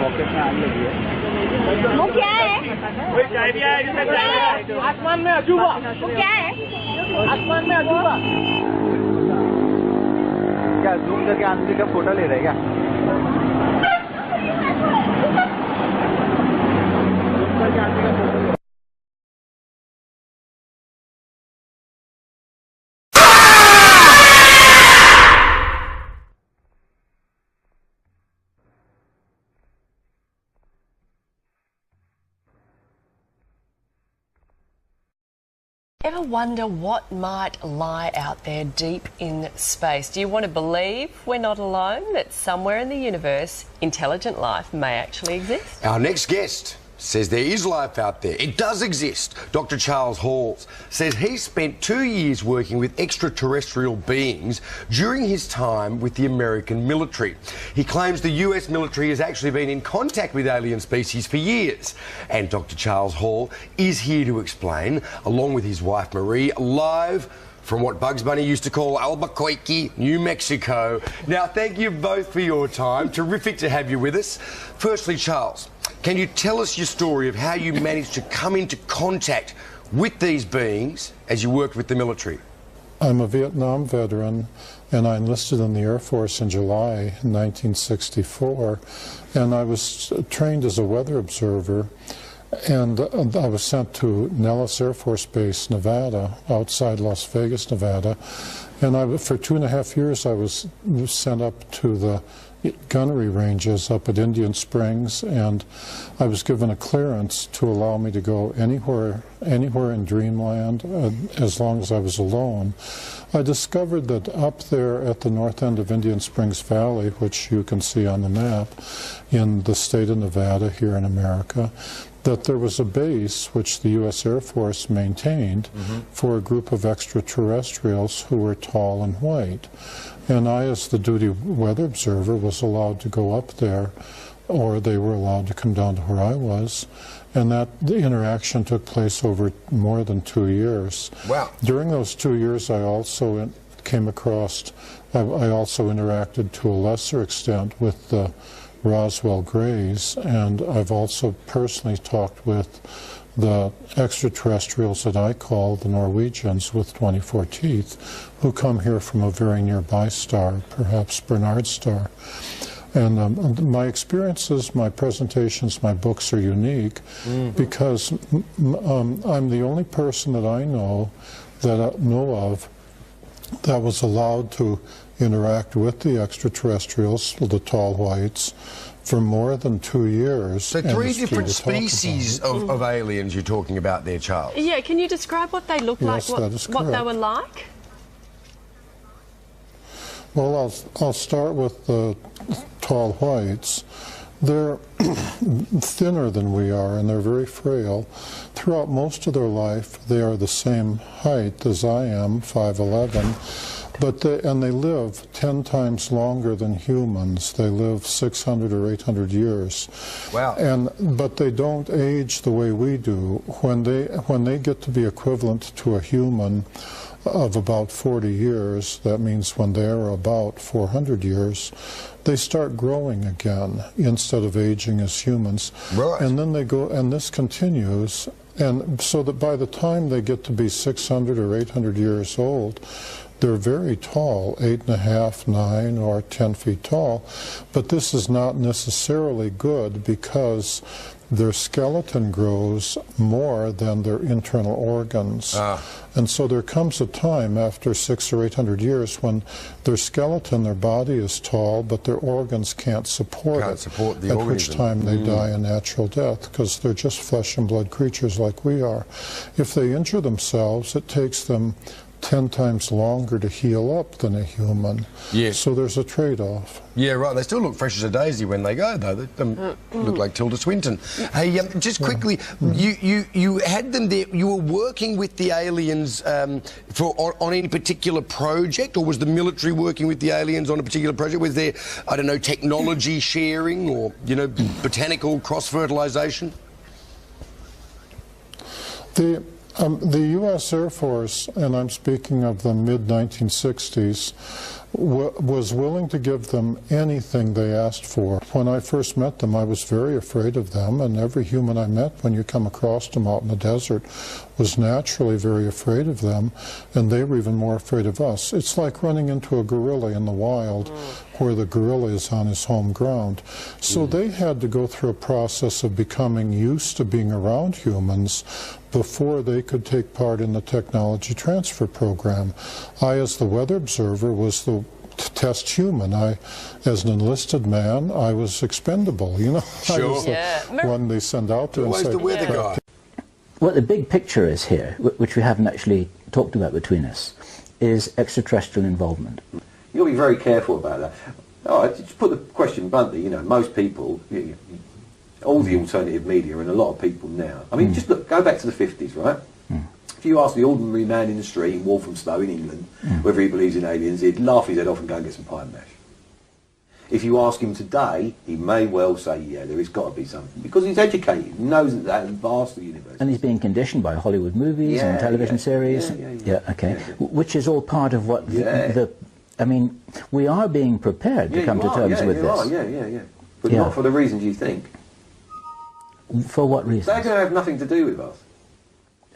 रॉकेट में आग लगी है वो क्या है आसमान में अजूबा वो क्या है आसमान में अजूबा क्या जूम करके आदमी का फोटो ले रहे हैं क्या जूम करके आदमी का फोटो ले Ever wonder what might lie out there deep in space? Do you want to believe we're not alone, that somewhere in the universe intelligent life may actually exist? Our next guest says there is life out there. It does exist. Dr. Charles Hall says he spent 2 years working with extraterrestrial beings during his time with the American military. He claims the US military has actually been in contact with alien species for years. And Dr. Charles Hall is here to explain, along with his wife Marie, live from what Bugs Bunny used to call Albuquerque, New Mexico. Now, thank you both for your time. Terrific to have you with us. Firstly, Charles, can you tell us your story of how you managed to come into contact with these beings as you worked with the military? I'm a Vietnam veteran, and I enlisted in the Air Force in July 1964, and I was trained as a weather observer. And I was sent to Nellis Air Force Base, Nevada, outside Las Vegas, Nevada. And for 2.5 years, I was sent up to the gunnery ranges up at Indian Springs, and I was given a clearance to allow me to go anywhere in Dreamland as long as I was alone. I discovered that up there at the north end of Indian Springs Valley, which you can see on the map, in the state of Nevada here in America, that there was a base which the U.S. Air Force maintained for a group of extraterrestrials who were tall and white. And I, as the duty weather observer, was allowed to go up there, or they were allowed to come down to where I was. And the interaction took place over more than 2 years. Wow. During those 2 years, I also came across, I also interacted to a lesser extent with the Roswell Greys, and I've also personally talked with the extraterrestrials that I call the Norwegians with 24 teeth, who come here from a very nearby star, perhaps Bernard star. And my experiences, my presentations, my books are unique because I'm the only person that I know of that was allowed to interact with the extraterrestrials, the tall whites, for more than 2 years. So 3 different species of aliens you're talking about there, Charles? Yeah, can you describe what they look like, what they were like? Well, I'll start with the tall whites. They're thinner than we are, and they're very frail. Throughout most of their life, they are the same height as I am, 5'11", and they live 10 times longer than humans. They live 600 or 800 years. Wow. But they don't age the way we do. When they get to be equivalent to a human of about 40 years, that means when they're about 400 years, they start growing again instead of aging as humans. Right. And then they go, and this continues, and so that by the time they get to be 600 or 800 years old, they're very tall, 8.5, 9, or 10 feet tall. But this is not necessarily good because their skeleton grows more than their internal organs. And so there comes a time after 600 or 800 years when their skeleton, their body is tall, but their organs can't support it, at which time they die a natural death, because they're just flesh and blood creatures like we are. If they injure themselves, it takes them 10 times longer to heal up than a human. Yeah. So there's a trade-off. Yeah, right. They still look fresh as a daisy when they go, though. They look like Tilda Swinton. Hey, just quickly, you had them there. You were working with the aliens on any particular project, or was the military working with the aliens on a particular project? Was there, I don't know, technology sharing or, you know, botanical cross-fertilization? The U.S. Air Force, and I'm speaking of the mid-1960s, was willing to give them anything they asked for. When I first met them, I was very afraid of them, and every human I met when you come across them out in the desert was naturally very afraid of them, and they were even more afraid of us. It's like running into a gorilla in the wild, where the gorilla is on his home ground. So they had to go through a process of becoming used to being around humans before they could take part in the technology transfer program. I, as the weather observer, was the test human. As an enlisted man, I was expendable, you know. Sure. I was the one they send out to. Where's the weather guy? What the big picture is here, which we haven't actually talked about between us, is extraterrestrial involvement. You've got to be very careful about that. Oh, just put the question bluntly, you know, most people, all the alternative media and a lot of people now, I mean, just look, go back to the 50s, right? If you ask the ordinary man in the street in Walthamstow in England whether he believes in aliens, he'd laugh his head off and go and get some pie and mash. If you ask him today, he may well say, yeah, there has got to be something, because he's educated, he knows that that's vast the universe. And he's being conditioned by Hollywood movies and television series. Which is all part of what I mean, we are being prepared to come to terms with this. But not for the reasons you think. For what reason? They're going to have nothing to do with us.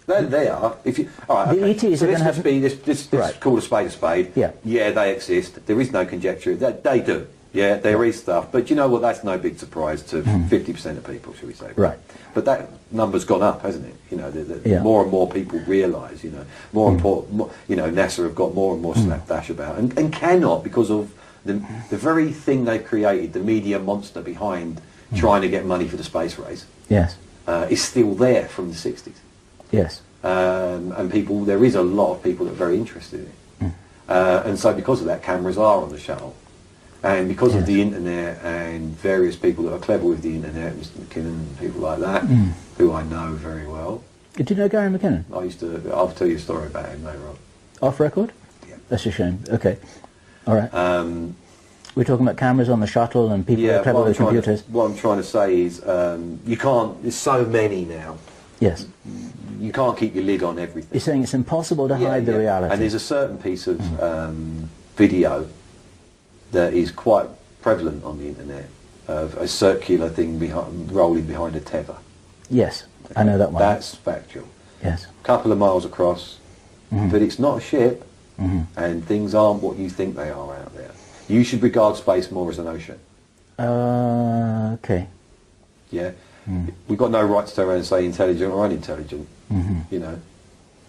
They're there. If you, all right, the ETs are going to have... Let's call a spade a spade. Yeah, they exist. There is no conjecture. They do. Yeah, there is stuff, but you know what? That's no big surprise to 50% of people, shall we say? Right. But that number's gone up, hasn't it? You know, more and more people realise. You know, more important. You know, NASA have got more and more slapdash about, and cannot because of the very thing they've created, the media monster behind trying to get money for the space race. Yes. Is still there from the 60s. Yes. And people, there is a lot of people that are very interested in it. And so because of that, cameras are on the shuttle. And because of the internet and various people that are clever with the internet, Mr. McKinnon and people like that, who I know very well. Did you know Gary McKinnon? I'll tell you a story about him later on. Off record? Yeah. That's a shame. Okay. All right. We're talking about cameras on the shuttle and people who are clever with computers. What I'm trying to say is you can't, there's so many now. Yes. You can't keep your lid on everything. You're saying it's impossible to hide the reality. And there's a certain piece of video that is quite prevalent on the internet of a circular thing rolling behind a tether. Yes, I know that one. That's factual. Yes. A couple of miles across, but it's not a ship, and things aren't what you think they are out there. You should regard space more as an ocean. Okay. Yeah. We've got no right to turn around and say intelligent or unintelligent, you know,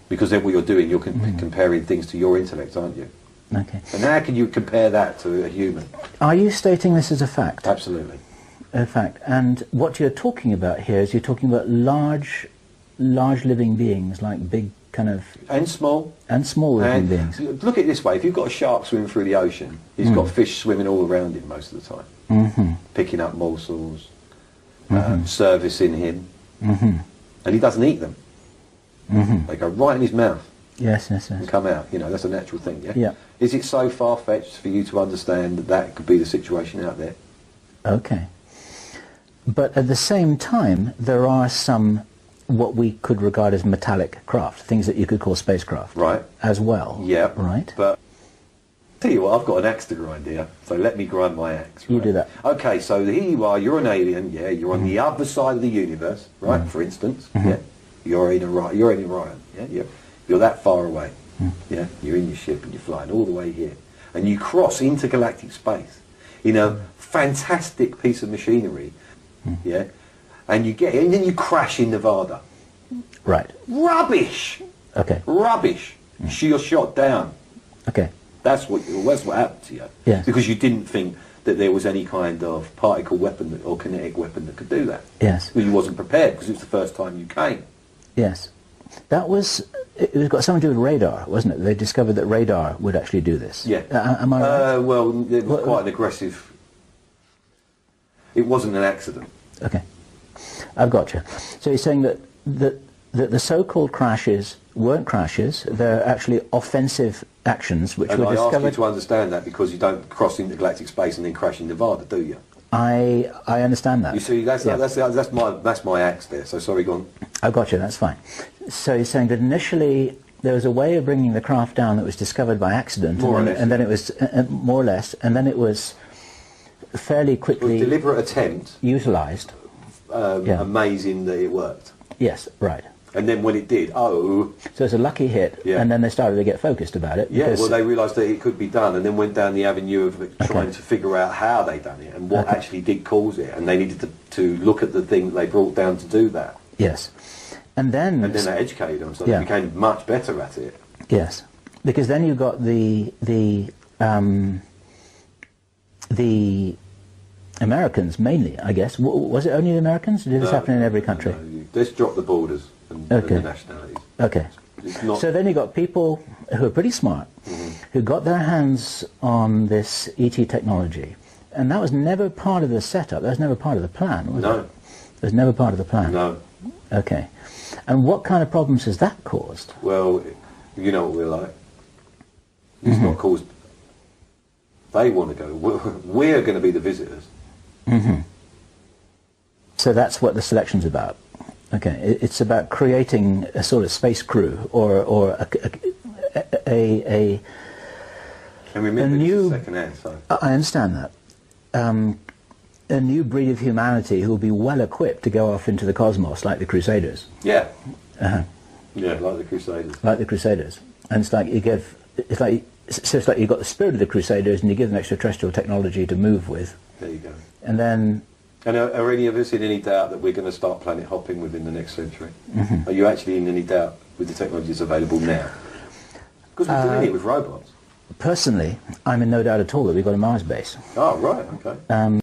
because then what you're doing, you're comparing things to your intellect, aren't you? Okay. And how can you compare that to a human? Are you stating this as a fact? Absolutely. A fact. And what you're talking about here is you're talking about large living beings, like big kind of... And small. And small living beings. Look at it this way, if you've got a shark swimming through the ocean, he's got fish swimming all around him most of the time, picking up morsels, servicing him, and he doesn't eat them. They go right in his mouth. Yes, yes, yes. And come out, you know, that's a natural thing, yeah? Yeah. Is it so far-fetched for you to understand that that could be the situation out there? Okay. But at the same time, there are some, what we could regard as metallic craft, things that you could call spacecraft. Right. As well. Yeah. Right. But, tell you what, I've got an axe to grind here, so let me grind my axe. Right? You do that. Okay, so here you are, you're an alien, yeah, you're on the other side of the universe, right, for instance, yeah? You're in Orion, yeah? You're that far away, yeah? You're in your ship and you're flying all the way here. And you cross intergalactic space in a fantastic piece of machinery, yeah? And you get and then you crash in Nevada. Right. Rubbish! Okay. Rubbish! You're shot down. Okay. That's what happened to you. Yes. Because you didn't think that there was any kind of particle weapon or kinetic weapon that could do that. Yes. Well, you wasn't prepared because it was the first time you came. Yes. That was, it was got something to do with radar, wasn't it? They discovered that radar would actually do this. Yeah. Am I right? Well, it was quite an aggressive... It wasn't an accident. Okay. I've got you. So you're saying that the so-called crashes weren't crashes, they're actually offensive actions which were discovered... And I ask you to understand that because you don't cross intergalactic space and then crash in Nevada, do you? I understand that. You see, that's my axe there, so sorry, go on. I've got you, that's fine. So you're saying that initially there was a way of bringing the craft down that was discovered by accident, and then it was, more or less, and then it was fairly quickly... It was a deliberate attempt. Utilised. Amazing that it worked. Yes, right. And then when it did, So it's a lucky hit, and then they started to get focused about it. Yeah, well, they realised that it could be done, and then went down the avenue of trying to figure out how they done it and what actually did cause it, and they needed to look at the thing that they brought down to do that. Yes. And then they educated them, so they became much better at it. Yes, because then you got the Americans mainly, I guess. Was it only the Americans? Did this happen in every country? No, let's drop the borders and the nationalities. Okay. So then you got people who are pretty smart, who got their hands on this ET technology, and that was never part of the setup. That was never part of the plan, was it? No. It was never part of the plan. No. Okay. And what kind of problems has that caused? Well, you know what we're like. It's not caused... They want to go. We're going to be the visitors. So that's what the selection's about. Okay, it's about creating a sort of space crew or a and remember, new... it's second hand, so. I understand that. A new breed of humanity who will be well equipped to go off into the cosmos like the Crusaders. Yeah. Yeah, like the Crusaders. Like the Crusaders. And it's like So it's like you've got the spirit of the Crusaders and you give them extraterrestrial technology to move with. There you go. And then... And are any of us in any doubt that we're going to start planet hopping within the next century? Mm-hmm. Are you actually in any doubt with the technologies available now? Because we're doing it with robots. Personally, I'm in no doubt at all that we've got a Mars base. Oh, right, okay.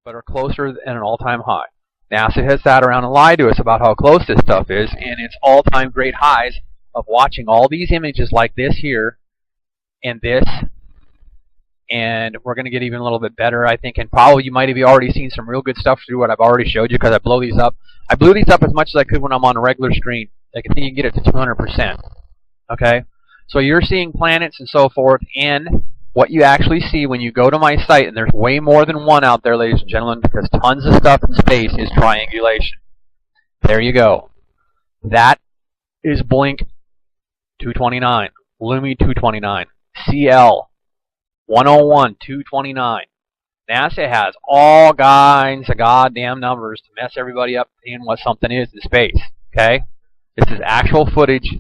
but are closer than an all-time high. NASA has sat around and lied to us about how close this stuff is, and it's all-time great highs of watching all these images like this here and this, and we're going to get even a little bit better, I think, and probably you might have already seen some real good stuff through what I've already showed you because I blow these up. I blew these up as much as I could when I'm on a regular screen. I can think you can get it to 200%. Okay? So you're seeing planets and so forth, and what you actually see when you go to my site, and there's way more than one out there, ladies and gentlemen, because tons of stuff in space is triangulation. There you go. That is Blink 229, Lumi 229, CL 101-229. NASA has all kinds of goddamn numbers to mess everybody up seeing what something is in space. Okay? This is actual footage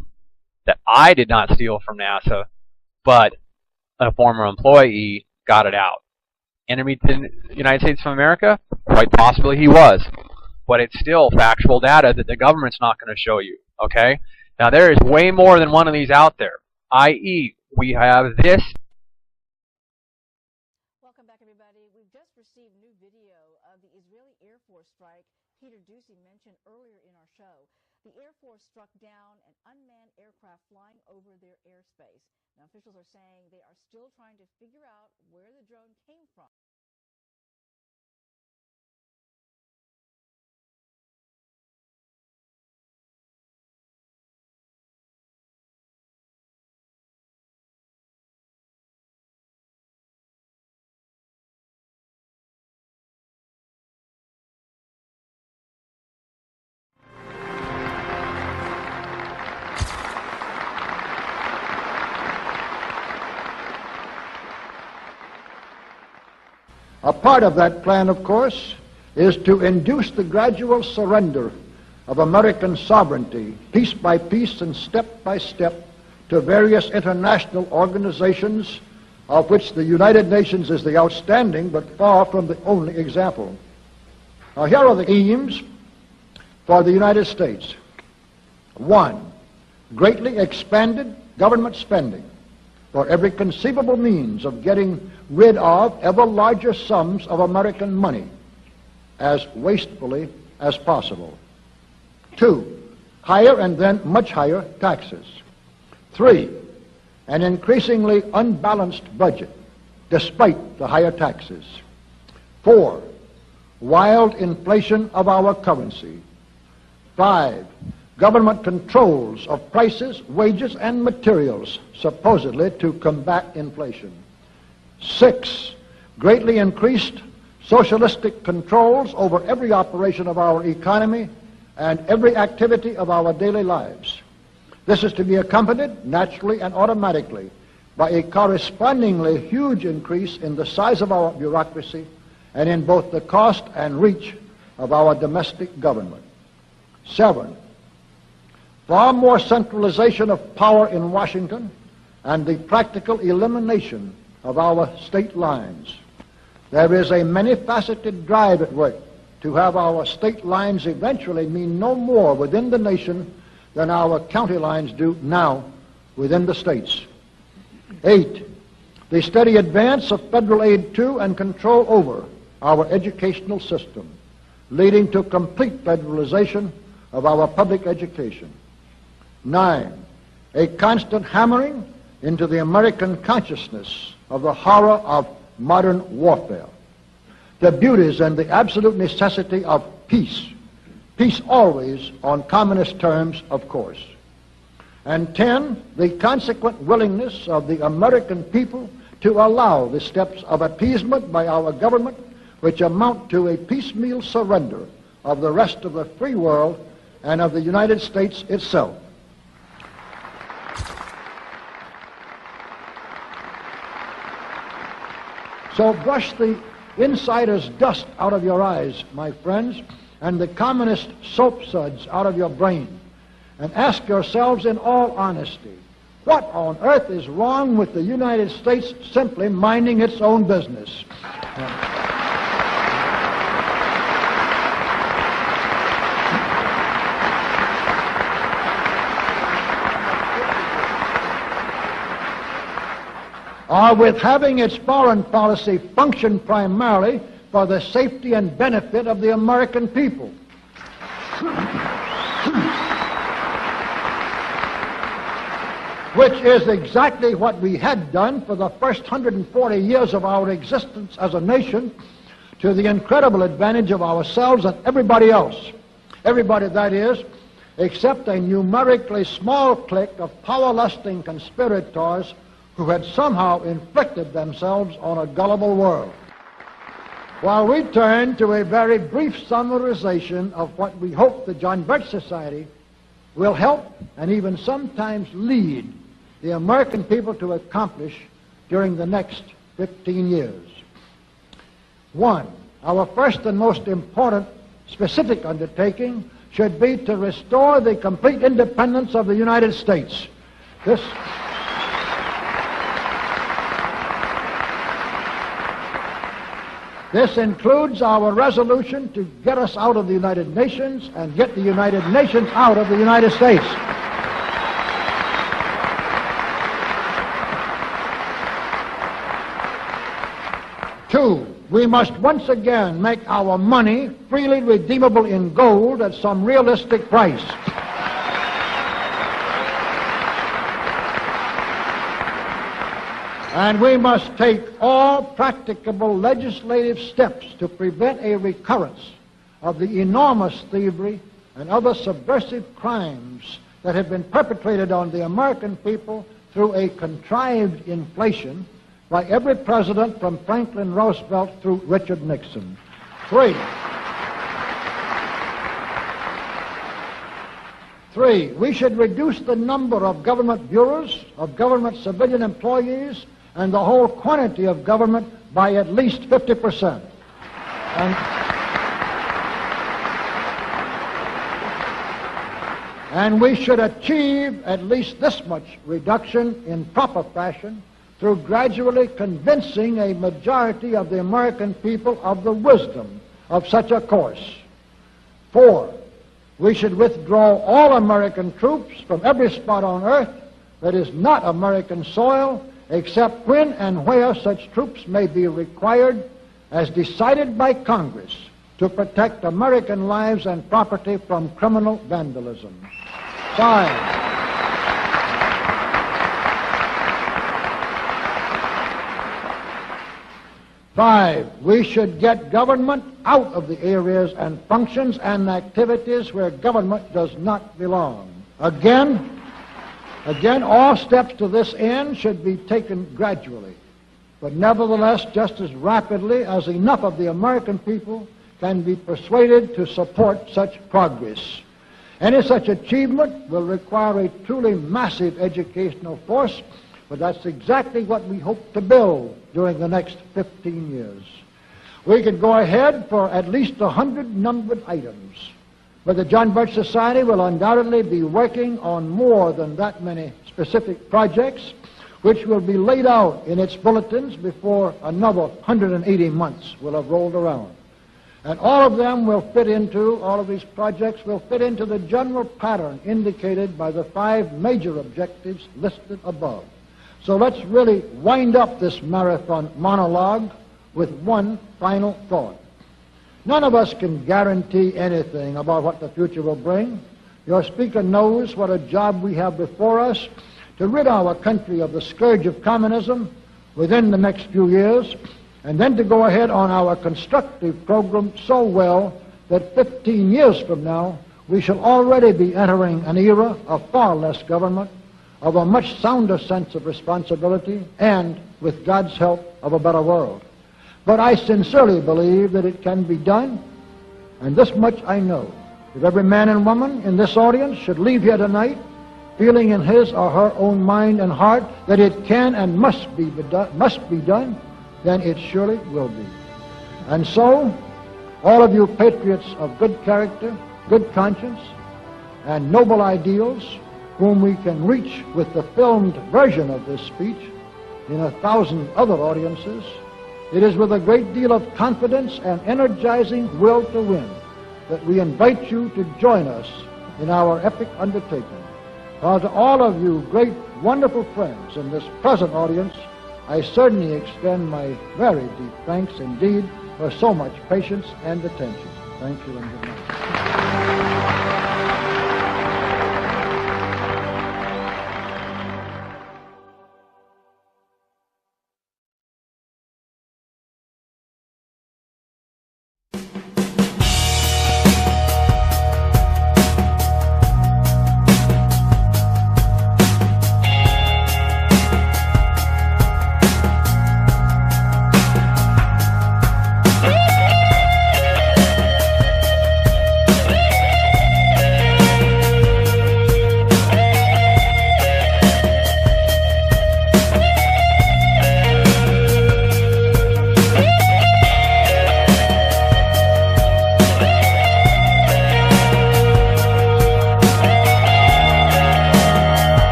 that I did not steal from NASA, but a former employee got it out. Enemy to the United States of America? Quite possibly he was. But it's still factual data that the government's not going to show you. Okay? Now there is way more than one of these out there. I.e., we have this. Welcome back, everybody. We've just received new video of the Israeli Air Force strike Peter Ducey mentioned earlier in our show. The Air Force struck down an unmanned aircraft flying over their airspace. Now, officials are saying they are still trying to figure out where the drone came from. A part of that plan, of course, is to induce the gradual surrender of American sovereignty, piece by piece and step by step, to various international organizations, of which the United Nations is the outstanding but far from the only example. Now, here are the aims for the United States. 1, greatly expanded government spending for every conceivable means of getting rid of ever larger sums of American money as wastefully as possible. 2, higher and then much higher taxes. 3, an increasingly unbalanced budget despite the higher taxes. 4, wild inflation of our currency. 5, government controls of prices, wages, and materials, supposedly to combat inflation. 6, greatly increased socialistic controls over every operation of our economy and every activity of our daily lives. This is to be accompanied, naturally and automatically, by a correspondingly huge increase in the size of our bureaucracy and in both the cost and reach of our domestic government. 7, far more centralization of power in Washington and the practical elimination of our state lines. There is a many-faceted drive at work to have our state lines eventually mean no more within the nation than our county lines do now within the states. 8, the steady advance of federal aid to and control over our educational system, leading to complete federalization of our public education. 9, a constant hammering into the American consciousness of the horror of modern warfare, the beauties and the absolute necessity of peace, peace always on communist terms, of course. And 10, the consequent willingness of the American people to allow the steps of appeasement by our government which amount to a piecemeal surrender of the rest of the free world and of the United States itself. So brush the insider's dust out of your eyes, my friends, and the communist soap suds out of your brain, and ask yourselves in all honesty, what on earth is wrong with the United States simply minding its own business? Or with having its foreign policy function primarily for the safety and benefit of the American people. Which is exactly what we had done for the first 140 years of our existence as a nation, to the incredible advantage of ourselves and everybody else. Everybody, that is, except a numerically small clique of power-lusting conspirators who had somehow inflicted themselves on a gullible world. While we turn to a very brief summarization of what we hope the John Birch Society will help and even sometimes lead the American people to accomplish during the next 15 years. One, our first and most important specific undertaking should be to restore the complete independence of the United States. This includes our resolution to get us out of the United Nations and get the United Nations out of the United States. Two, we must once again make our money freely redeemable in gold at some realistic price. And we must take all practicable legislative steps to prevent a recurrence of the enormous thievery and other subversive crimes that have been perpetrated on the American people through a contrived inflation by every president from Franklin Roosevelt through Richard Nixon. Three, we should reduce the number of government bureaus, of government civilian employees, and the whole quantity of government by at least 50%. And we should achieve at least this much reduction in proper fashion through gradually convincing a majority of the American people of the wisdom of such a course. Four, we should withdraw all American troops from every spot on earth that is not American soil, except when and where such troops may be required as decided by Congress to protect American lives and property from criminal vandalism. Five, we should get government out of the areas and functions and activities where government does not belong. Again, all steps to this end should be taken gradually, but nevertheless just as rapidly as enough of the American people can be persuaded to support such progress. Any such achievement will require a truly massive educational force, but that's exactly what we hope to build during the next 15 years. We could go ahead for at least 100 numbered items, but the John Birch Society will undoubtedly be working on more than that many specific projects, which will be laid out in its bulletins before another 180 months will have rolled around. And all of these projects will fit into the general pattern indicated by the 5 major objectives listed above. So let's really wind up this marathon monologue with one final thought. None of us can guarantee anything about what the future will bring. Your speaker knows what a job we have before us to rid our country of the scourge of communism within the next few years, and then to go ahead on our constructive program so well that 15 years from now we shall already be entering an era of far less government, of a much sounder sense of responsibility, and, with God's help, of a better world. But I sincerely believe that it can be done, and this much I know, that every man and woman in this audience should leave here tonight feeling in his or her own mind and heart that it can and must be done, then it surely will be. And so, all of you patriots of good character, good conscience, and noble ideals, whom we can reach with the filmed version of this speech in 1,000 other audiences, it is with a great deal of confidence and energizing will to win that we invite you to join us in our epic undertaking. While to all of you great, wonderful friends in this present audience, I certainly extend my very deep thanks indeed for so much patience and attention. Thank you and good night.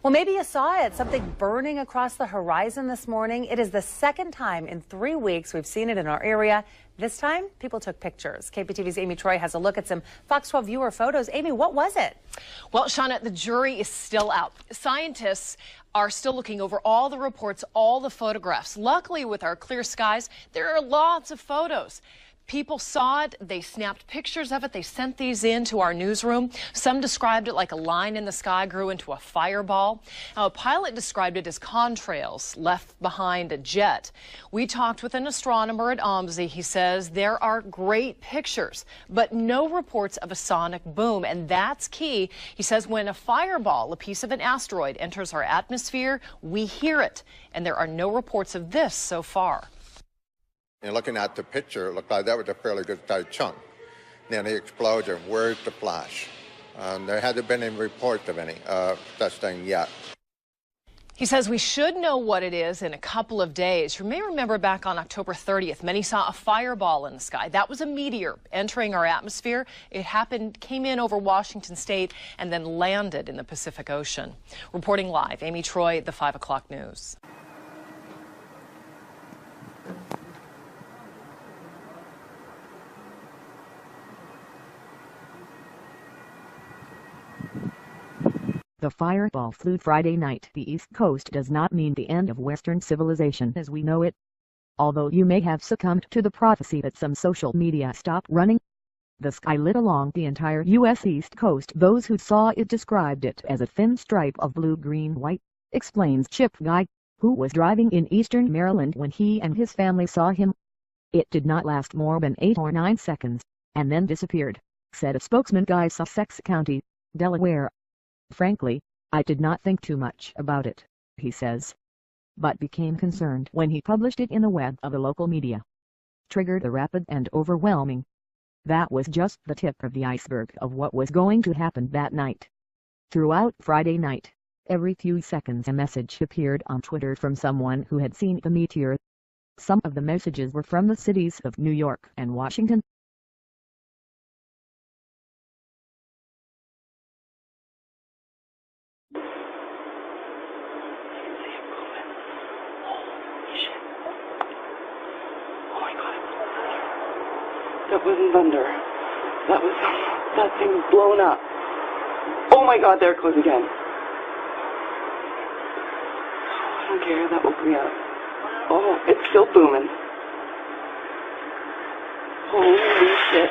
Well, maybe you saw it, something burning across the horizon this morning. It is the second time in 3 weeks we've seen it in our area. This time, people took pictures. KPTV's Amy Troy has a look at some Fox 12 viewer photos. Amy, what was it? Well, Shauna, the jury is still out. Scientists are still looking over all the reports, all the photographs. Luckily, with our clear skies, there are lots of photos. People saw it, they snapped pictures of it, they sent these in to our newsroom. Some described it like a line in the sky grew into a fireball. Now, a pilot described it as contrails left behind a jet. We talked with an astronomer at OMSI. He says there are great pictures, but no reports of a sonic boom, and that's key. He says when a fireball, a piece of an asteroid, enters our atmosphere, we hear it, and there are no reports of this so far. And looking at the picture, it looked like that was a fairly good sized chunk. Then the explosion, where's the flash? There hasn't been any reports of any such thing yet. He says we should know what it is in a couple of days. You may remember back on October 30th, many saw a fireball in the sky. That was a meteor entering our atmosphere. It came in over Washington State and then landed in the Pacific Ocean. Reporting live, Amy Troy, the 5 o'clock news. The fireball flew Friday night. The East Coast does not mean the end of Western civilization as we know it. Although you may have succumbed to the prophecy that some social media stopped running. The sky lit along the entire U.S. East Coast. Those who saw it described it as a thin stripe of blue-green-white, explains Chip Guy, who was driving in eastern Maryland when he and his family saw him. It did not last more than 8 or 9 seconds, and then disappeared, said a spokesman. Guy, Sussex County, Delaware. Frankly, I did not think too much about it, he says, but became concerned when he published it in the web of the local media. Triggered a rapid and overwhelming. That was just the tip of the iceberg of what was going to happen that night. Throughout Friday night, every few seconds a message appeared on Twitter from someone who had seen the meteor. Some of the messages were from the cities of New York and Washington. That wasn't thunder. That thing was blown up. Oh my God, there it goes again. I don't care, that woke me up. Oh, it's still booming. Holy shit.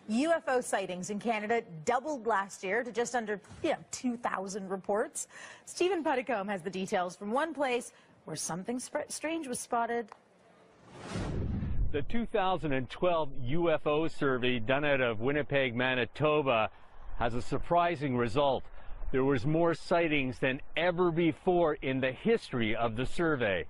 UFO sightings in Canada doubled last year to just under 2,000 reports. Stephen Putticombe has the details from one place where something strange was spotted. The 2012 UFO survey done out of Winnipeg, Manitoba has a surprising result. There was more sightings than ever before in the history of the survey.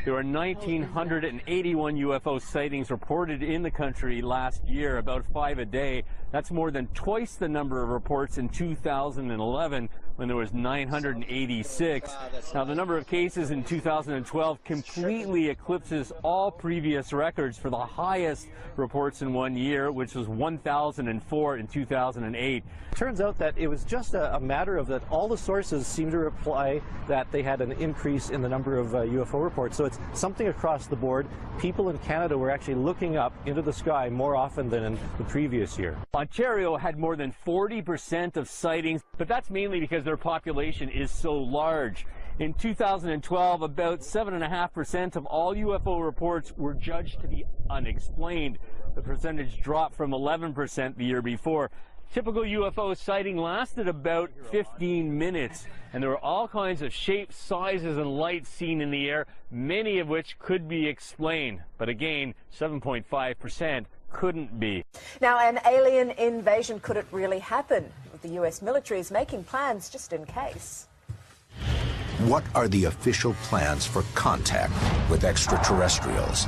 There were 1,981 UFO sightings reported in the country last year, about 5 a day. That's more than twice the number of reports in 2011, when there was 986. Now, the number of cases in 2012 completely eclipses all previous records for the highest reports in 1 year, which was 1,004 in 2008. Turns out that it was just a matter of that all the sources seem to reply that they had an increase in the number of UFO reports. So it's something across the board. People in Canada were actually looking up into the sky more often than in the previous year. Ontario had more than 40% of sightings, but that's mainly because their population is so large. In 2012, about 7.5% of all UFO reports were judged to be unexplained. The percentage dropped from 11% the year before. Typical UFO sighting lasted about 15 minutes, and there were all kinds of shapes, sizes, and lights seen in the air, many of which could be explained. But again, 7.5% couldn't be. Now, an alien invasion, could it really happen? The US military is making plans just in case. What are the official plans for contact with extraterrestrials?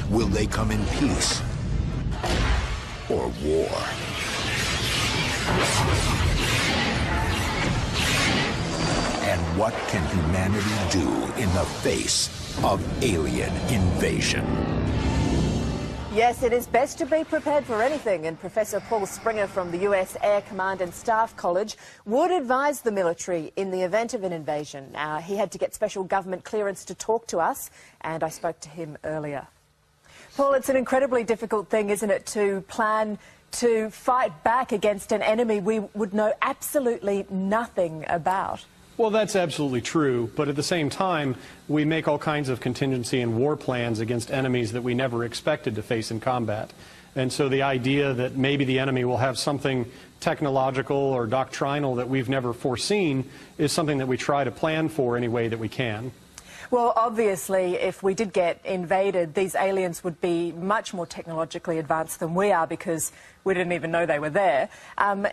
Will they come in peace or war? And what can humanity do in the face of alien invasion? Yes, it is best to be prepared for anything, and Professor Paul Springer from the US Air Command and Staff College would advise the military in the event of an invasion. He had to get special government clearance to talk to us, and I spoke to him earlier. Paul, it's an incredibly difficult thing, isn't it, to plan to fight back against an enemy we would know absolutely nothing about? Well, that's absolutely true, but at the same time, we make all kinds of contingency and war plans against enemies that we never expected to face in combat. And so the idea that maybe the enemy will have something technological or doctrinal that we've never foreseen is something that we try to plan for any way that we can. Well, obviously, if we did get invaded, these aliens would be much more technologically advanced than we are because we didn't even know they were there.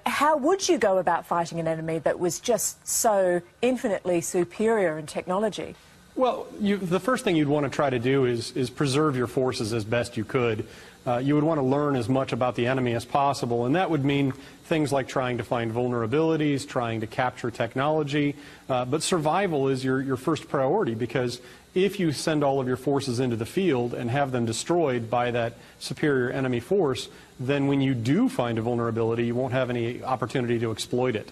How would you go about fighting an enemy that was just so infinitely superior in technology? Well, the first thing you'd want to try to do is preserve your forces as best you could. You would want to learn as much about the enemy as possible, and that would mean things like trying to find vulnerabilities, trying to capture technology, but survival is your first priority, because if you send all of your forces into the field and have them destroyed by that superior enemy force, then when you do find a vulnerability, you won't have any opportunity to exploit it.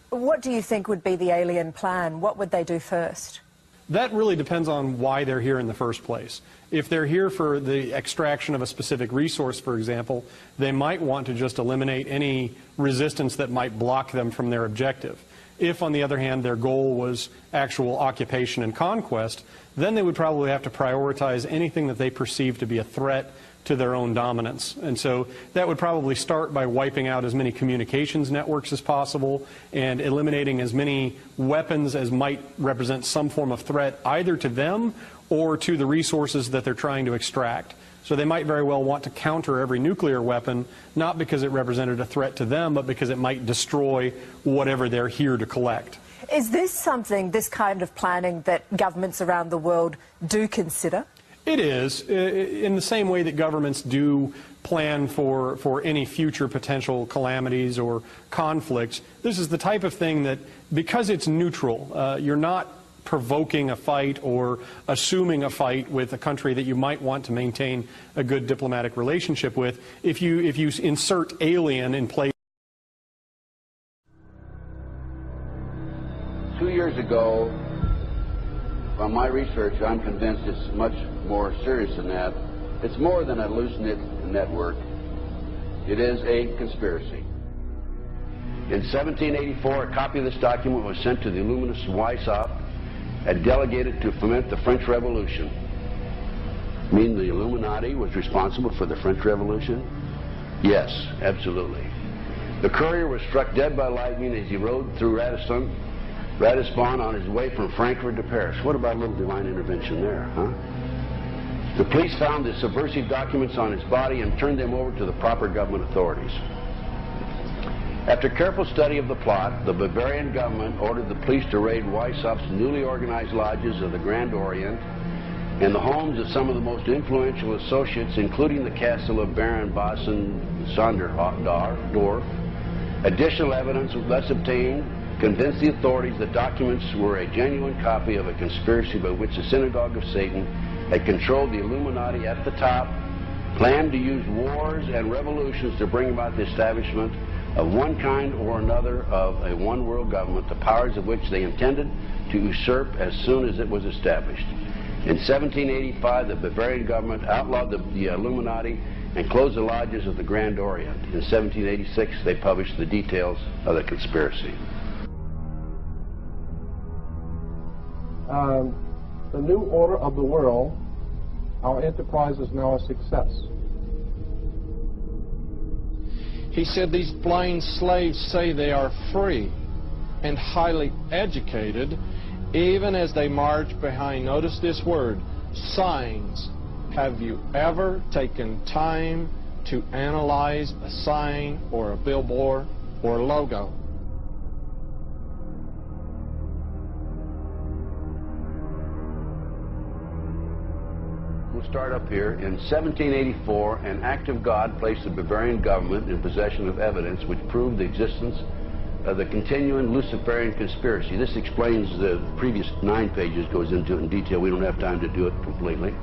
What do you think would be the alien plan? What would they do first? That really depends on why they're here in the first place. If they're here for the extraction of a specific resource, for example, they might want to just eliminate any resistance that might block them from their objective. If, on the other hand, their goal was actual occupation and conquest, then they would probably have to prioritize anything that they perceive to be a threat to their own dominance. And so that would probably start by wiping out as many communications networks as possible and eliminating as many weapons as might represent some form of threat either to them or to the resources that they're trying to extract. So they might very well want to counter every nuclear weapon, not because it represented a threat to them, but because it might destroy whatever they're here to collect. Is this something, this kind of planning, that governments around the world do consider? It is, in the same way that governments do plan for any future potential calamities or conflicts. This is the type of thing that, because it's neutral, you're not provoking a fight or assuming a fight with a country that you might want to maintain a good diplomatic relationship with. If you insert alien in place. 2 years ago, from my research, I'm convinced it's much more serious than that. It's more than a loose-knit network. It is a conspiracy. In 1784, a copy of this document was sent to the illuminist Weishaupt and delegated to foment the French Revolution. Mean the Illuminati was responsible for the French Revolution? Yes, absolutely. The courier was struck dead by lightning as he rode through Ratisbon on his way from Frankfurt to Paris. What about a little divine intervention there, huh? The police found the subversive documents on his body and turned them over to the proper government authorities. After careful study of the plot, the Bavarian government ordered the police to raid Weishaupt's newly organized lodges of the Grand Orient and the homes of some of the most influential associates, including the castle of Baron Bassen-Sonderdorf, Additional evidence thus obtained convinced the authorities that documents were a genuine copy of a conspiracy by which the Synagogue of Satan had controlled the Illuminati at the top, planned to use wars and revolutions to bring about the establishment of one kind or another of a one-world government, the powers of which they intended to usurp as soon as it was established. In 1785, the Bavarian government outlawed the Illuminati and closed the lodges of the Grand Orient. In 1786, they published the details of the conspiracy. The new order of the world, our enterprise is now a success. He said these blind slaves say they are free and highly educated, even as they march behind, notice this word, signs. Have you ever taken time to analyze a sign or a billboard or a logo? We'll start up here. In 1784, an act of God placed the Bavarian government in possession of evidence which proved the existence of the continuing Luciferian conspiracy. This explains the previous 9 pages, goes into it in detail. We don't have time to do it completely.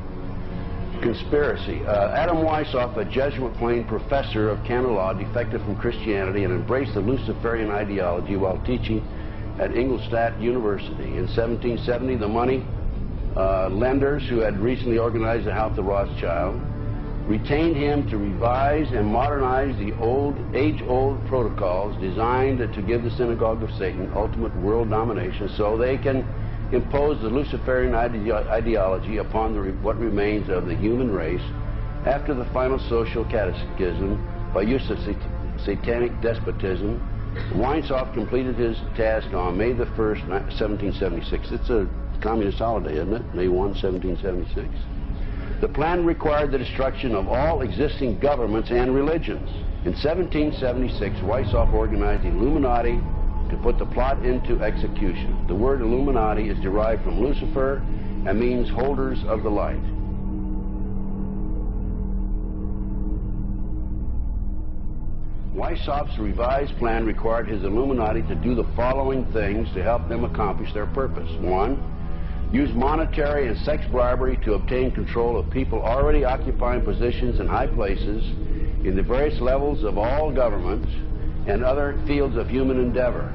Conspiracy. Adam Weishaupt, a Jesuit-trained professor of canon law, defected from Christianity and embraced the Luciferian ideology while teaching at Ingolstadt University. In 1770, the money lenders who had recently organized the House of Rothschild retained him to revise and modernize the age-old protocols designed to give the Synagogue of Satan ultimate world domination so they can impose the Luciferian ideology upon what remains of the human race after the final social cataclysm by use of satanic despotism. Weishaupt completed his task on May the 1st, 1776. It's a communist holiday, isn't it? May 1, 1776. The plan required the destruction of all existing governments and religions. In 1776, Weishaupt organized the Illuminati to put the plot into execution. The word Illuminati is derived from Lucifer and means holders of the light. Weishaupt's revised plan required his Illuminati to do the following things to help them accomplish their purpose. 1. Use monetary and sex bribery to obtain control of people already occupying positions in high places in the various levels of all governments and other fields of human endeavor.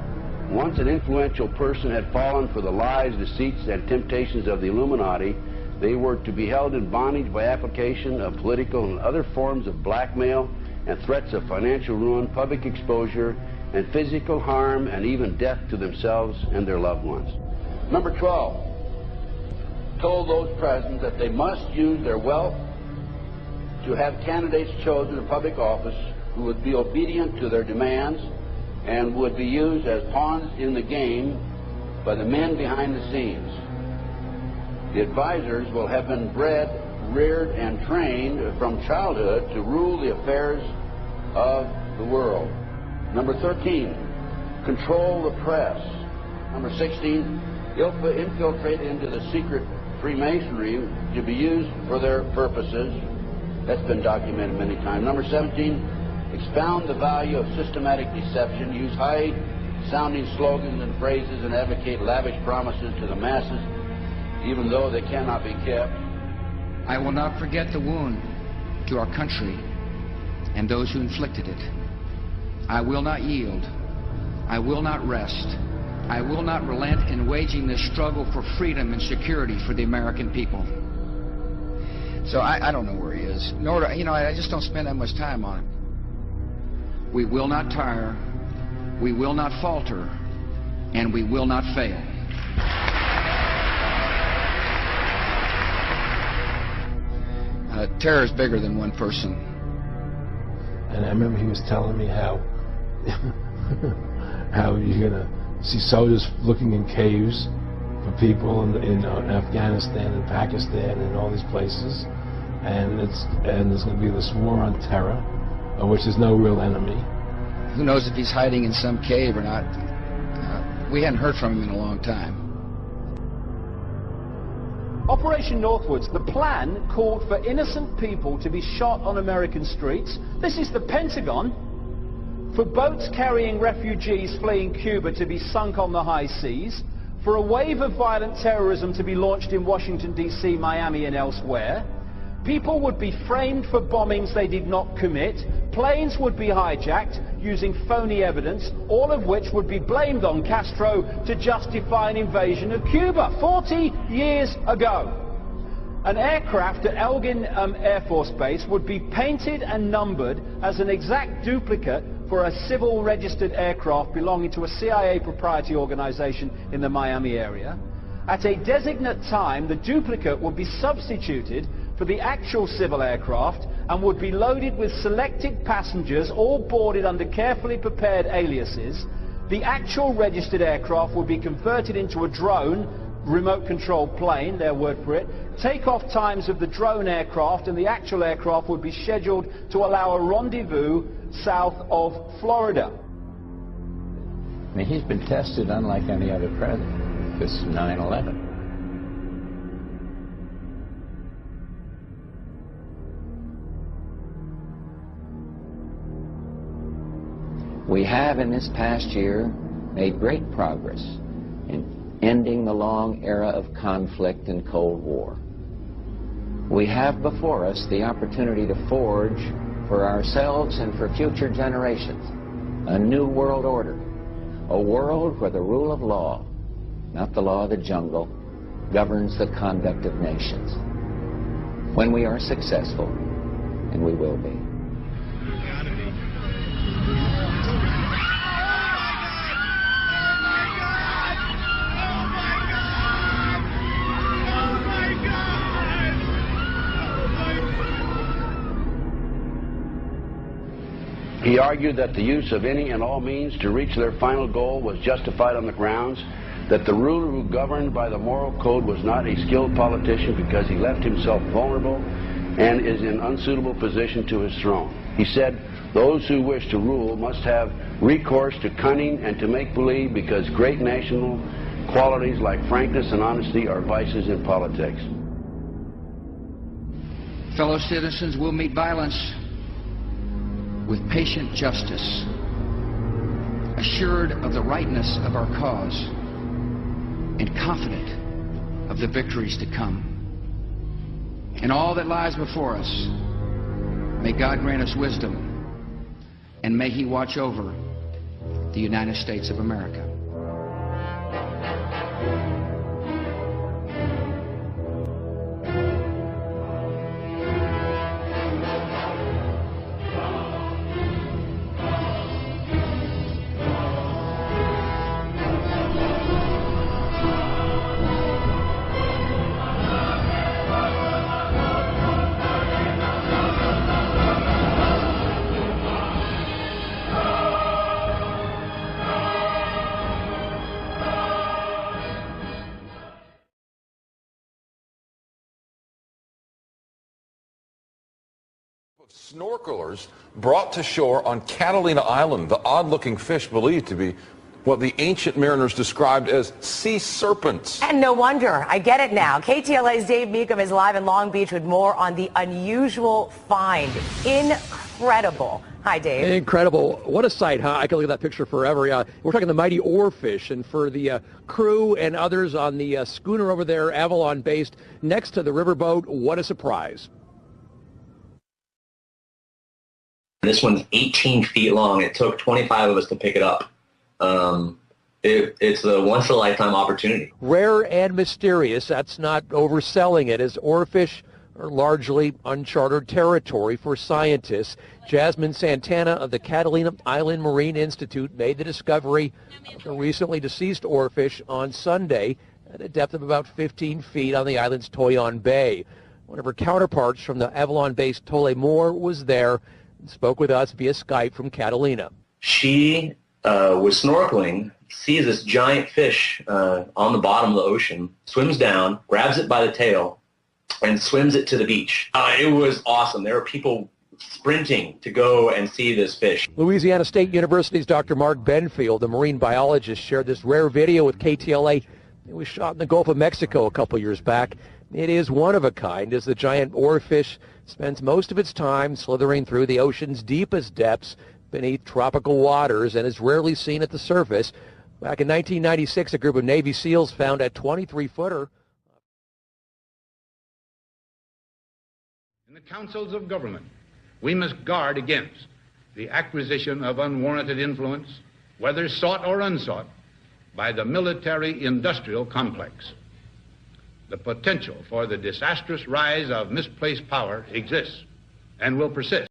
Once an influential person had fallen for the lies, deceits, and temptations of the Illuminati, they were to be held in bondage by application of political and other forms of blackmail and threats of financial ruin, public exposure, and physical harm, and even death to themselves and their loved ones. Number 12. Told those present that they must use their wealth to have candidates chosen to public office who would be obedient to their demands and would be used as pawns in the game by the men behind the scenes. The advisors will have been bred, reared, and trained from childhood to rule the affairs of the world. Number 13, control the press. Number 16, infiltrate into the secret Freemasonry to be used for their purposes. That's been documented many times. Number 17, expound the value of systematic deception, use high-sounding slogans and phrases, and advocate lavish promises to the masses, even though they cannot be kept. I will not forget the wound to our country and those who inflicted it. I will not yield. I will not rest. I will not relent in waging this struggle for freedom and security for the American people. So I don't know where he is. Nor do, I just don't spend that much time on it. We will not tire. We will not falter. And we will not fail. Terror is bigger than one person. And I remember he was telling me how you're going to see soldiers looking in caves for people in Afghanistan and Pakistan and all these places, and there's going to be this war on terror, of which there's no real enemy. Who knows if he's hiding in some cave or not? We hadn't heard from him in a long time. Operation Northwoods, the plan called for innocent people to be shot on American streets. This is the Pentagon for boats carrying refugees fleeing Cuba to be sunk on the high seas, for a wave of violent terrorism to be launched in Washington, D.C., Miami, and elsewhere. People would be framed for bombings they did not commit. Planes would be hijacked using phony evidence, all of which would be blamed on Castro to justify an invasion of Cuba 40 years ago. An aircraft at Elgin Air Force Base would be painted and numbered as an exact duplicate for a civil registered aircraft belonging to a CIA proprietary organization in the Miami area. At a designate time, the duplicate would be substituted for the actual civil aircraft and would be loaded with selected passengers, all boarded under carefully prepared aliases. The actual registered aircraft would be converted into a drone, remote controlled plane, their word for it. Takeoff times of the drone aircraft and the actual aircraft would be scheduled to allow a rendezvous south of Florida. I mean, he's been tested unlike any other president. This 9/11. We have in this past year made great progress in ending the long era of conflict and Cold War. We have before us the opportunity to forge for ourselves and for future generations a new world order, a world where the rule of law, not the law of the jungle, governs the conduct of nations. When we are successful, and we will be. He argued that the use of any and all means to reach their final goal was justified on the grounds that the ruler who governed by the moral code was not a skilled politician because he left himself vulnerable and is in unsuitable position to his throne. He said, those who wish to rule must have recourse to cunning and to make-believe because great national qualities like frankness and honesty are vices in politics. Fellow citizens will meet violence with patient justice, assured of the rightness of our cause, and confident of the victories to come. In all that lies before us, may God grant us wisdom, and may He watch over the United States of America. Snorkelers brought to shore on Catalina Island the odd-looking fish believed to be what the ancient mariners described as sea serpents. And no wonder. I get it now. KTLA's Dave Meekum is live in Long Beach with more on the unusual find. Incredible. Hi, Dave. Incredible. What a sight, huh? I can look at that picture forever. We're talking the mighty oarfish, and for the crew and others on the schooner over there, Avalon based next to the riverboat, what a surprise. This one's 18 feet long. It took 25 of us to pick it up. It's a once-in-a-lifetime opportunity. Rare and mysterious, that's not overselling it, as oarfish are largely uncharted territory for scientists. Jasmine Santana of the Catalina Island Marine Institute made the discovery of the recently deceased oarfish on Sunday at a depth of about 15 feet on the island's Toyon Bay. One of her counterparts from the Avalon-based Tole Moore was there and spoke with us via Skype from Catalina. She was snorkeling, sees this giant fish on the bottom of the ocean, swims down, grabs it by the tail, and swims it to the beach. It was awesome. There were people sprinting to go and see this fish. Louisiana State University's Dr. Mark Benfield, a marine biologist, shared this rare video with KTLA. It was shot in the Gulf of Mexico a couple years back. It is one of a kind, as the giant oarfish spends most of its time slithering through the ocean's deepest depths, beneath tropical waters and is rarely seen at the surface. Back in 1996, a group of Navy SEALs found a 23-footer. In the councils of government, we must guard against the acquisition of unwarranted influence, whether sought or unsought, by the military-industrial complex. The potential for the disastrous rise of misplaced power exists and will persist.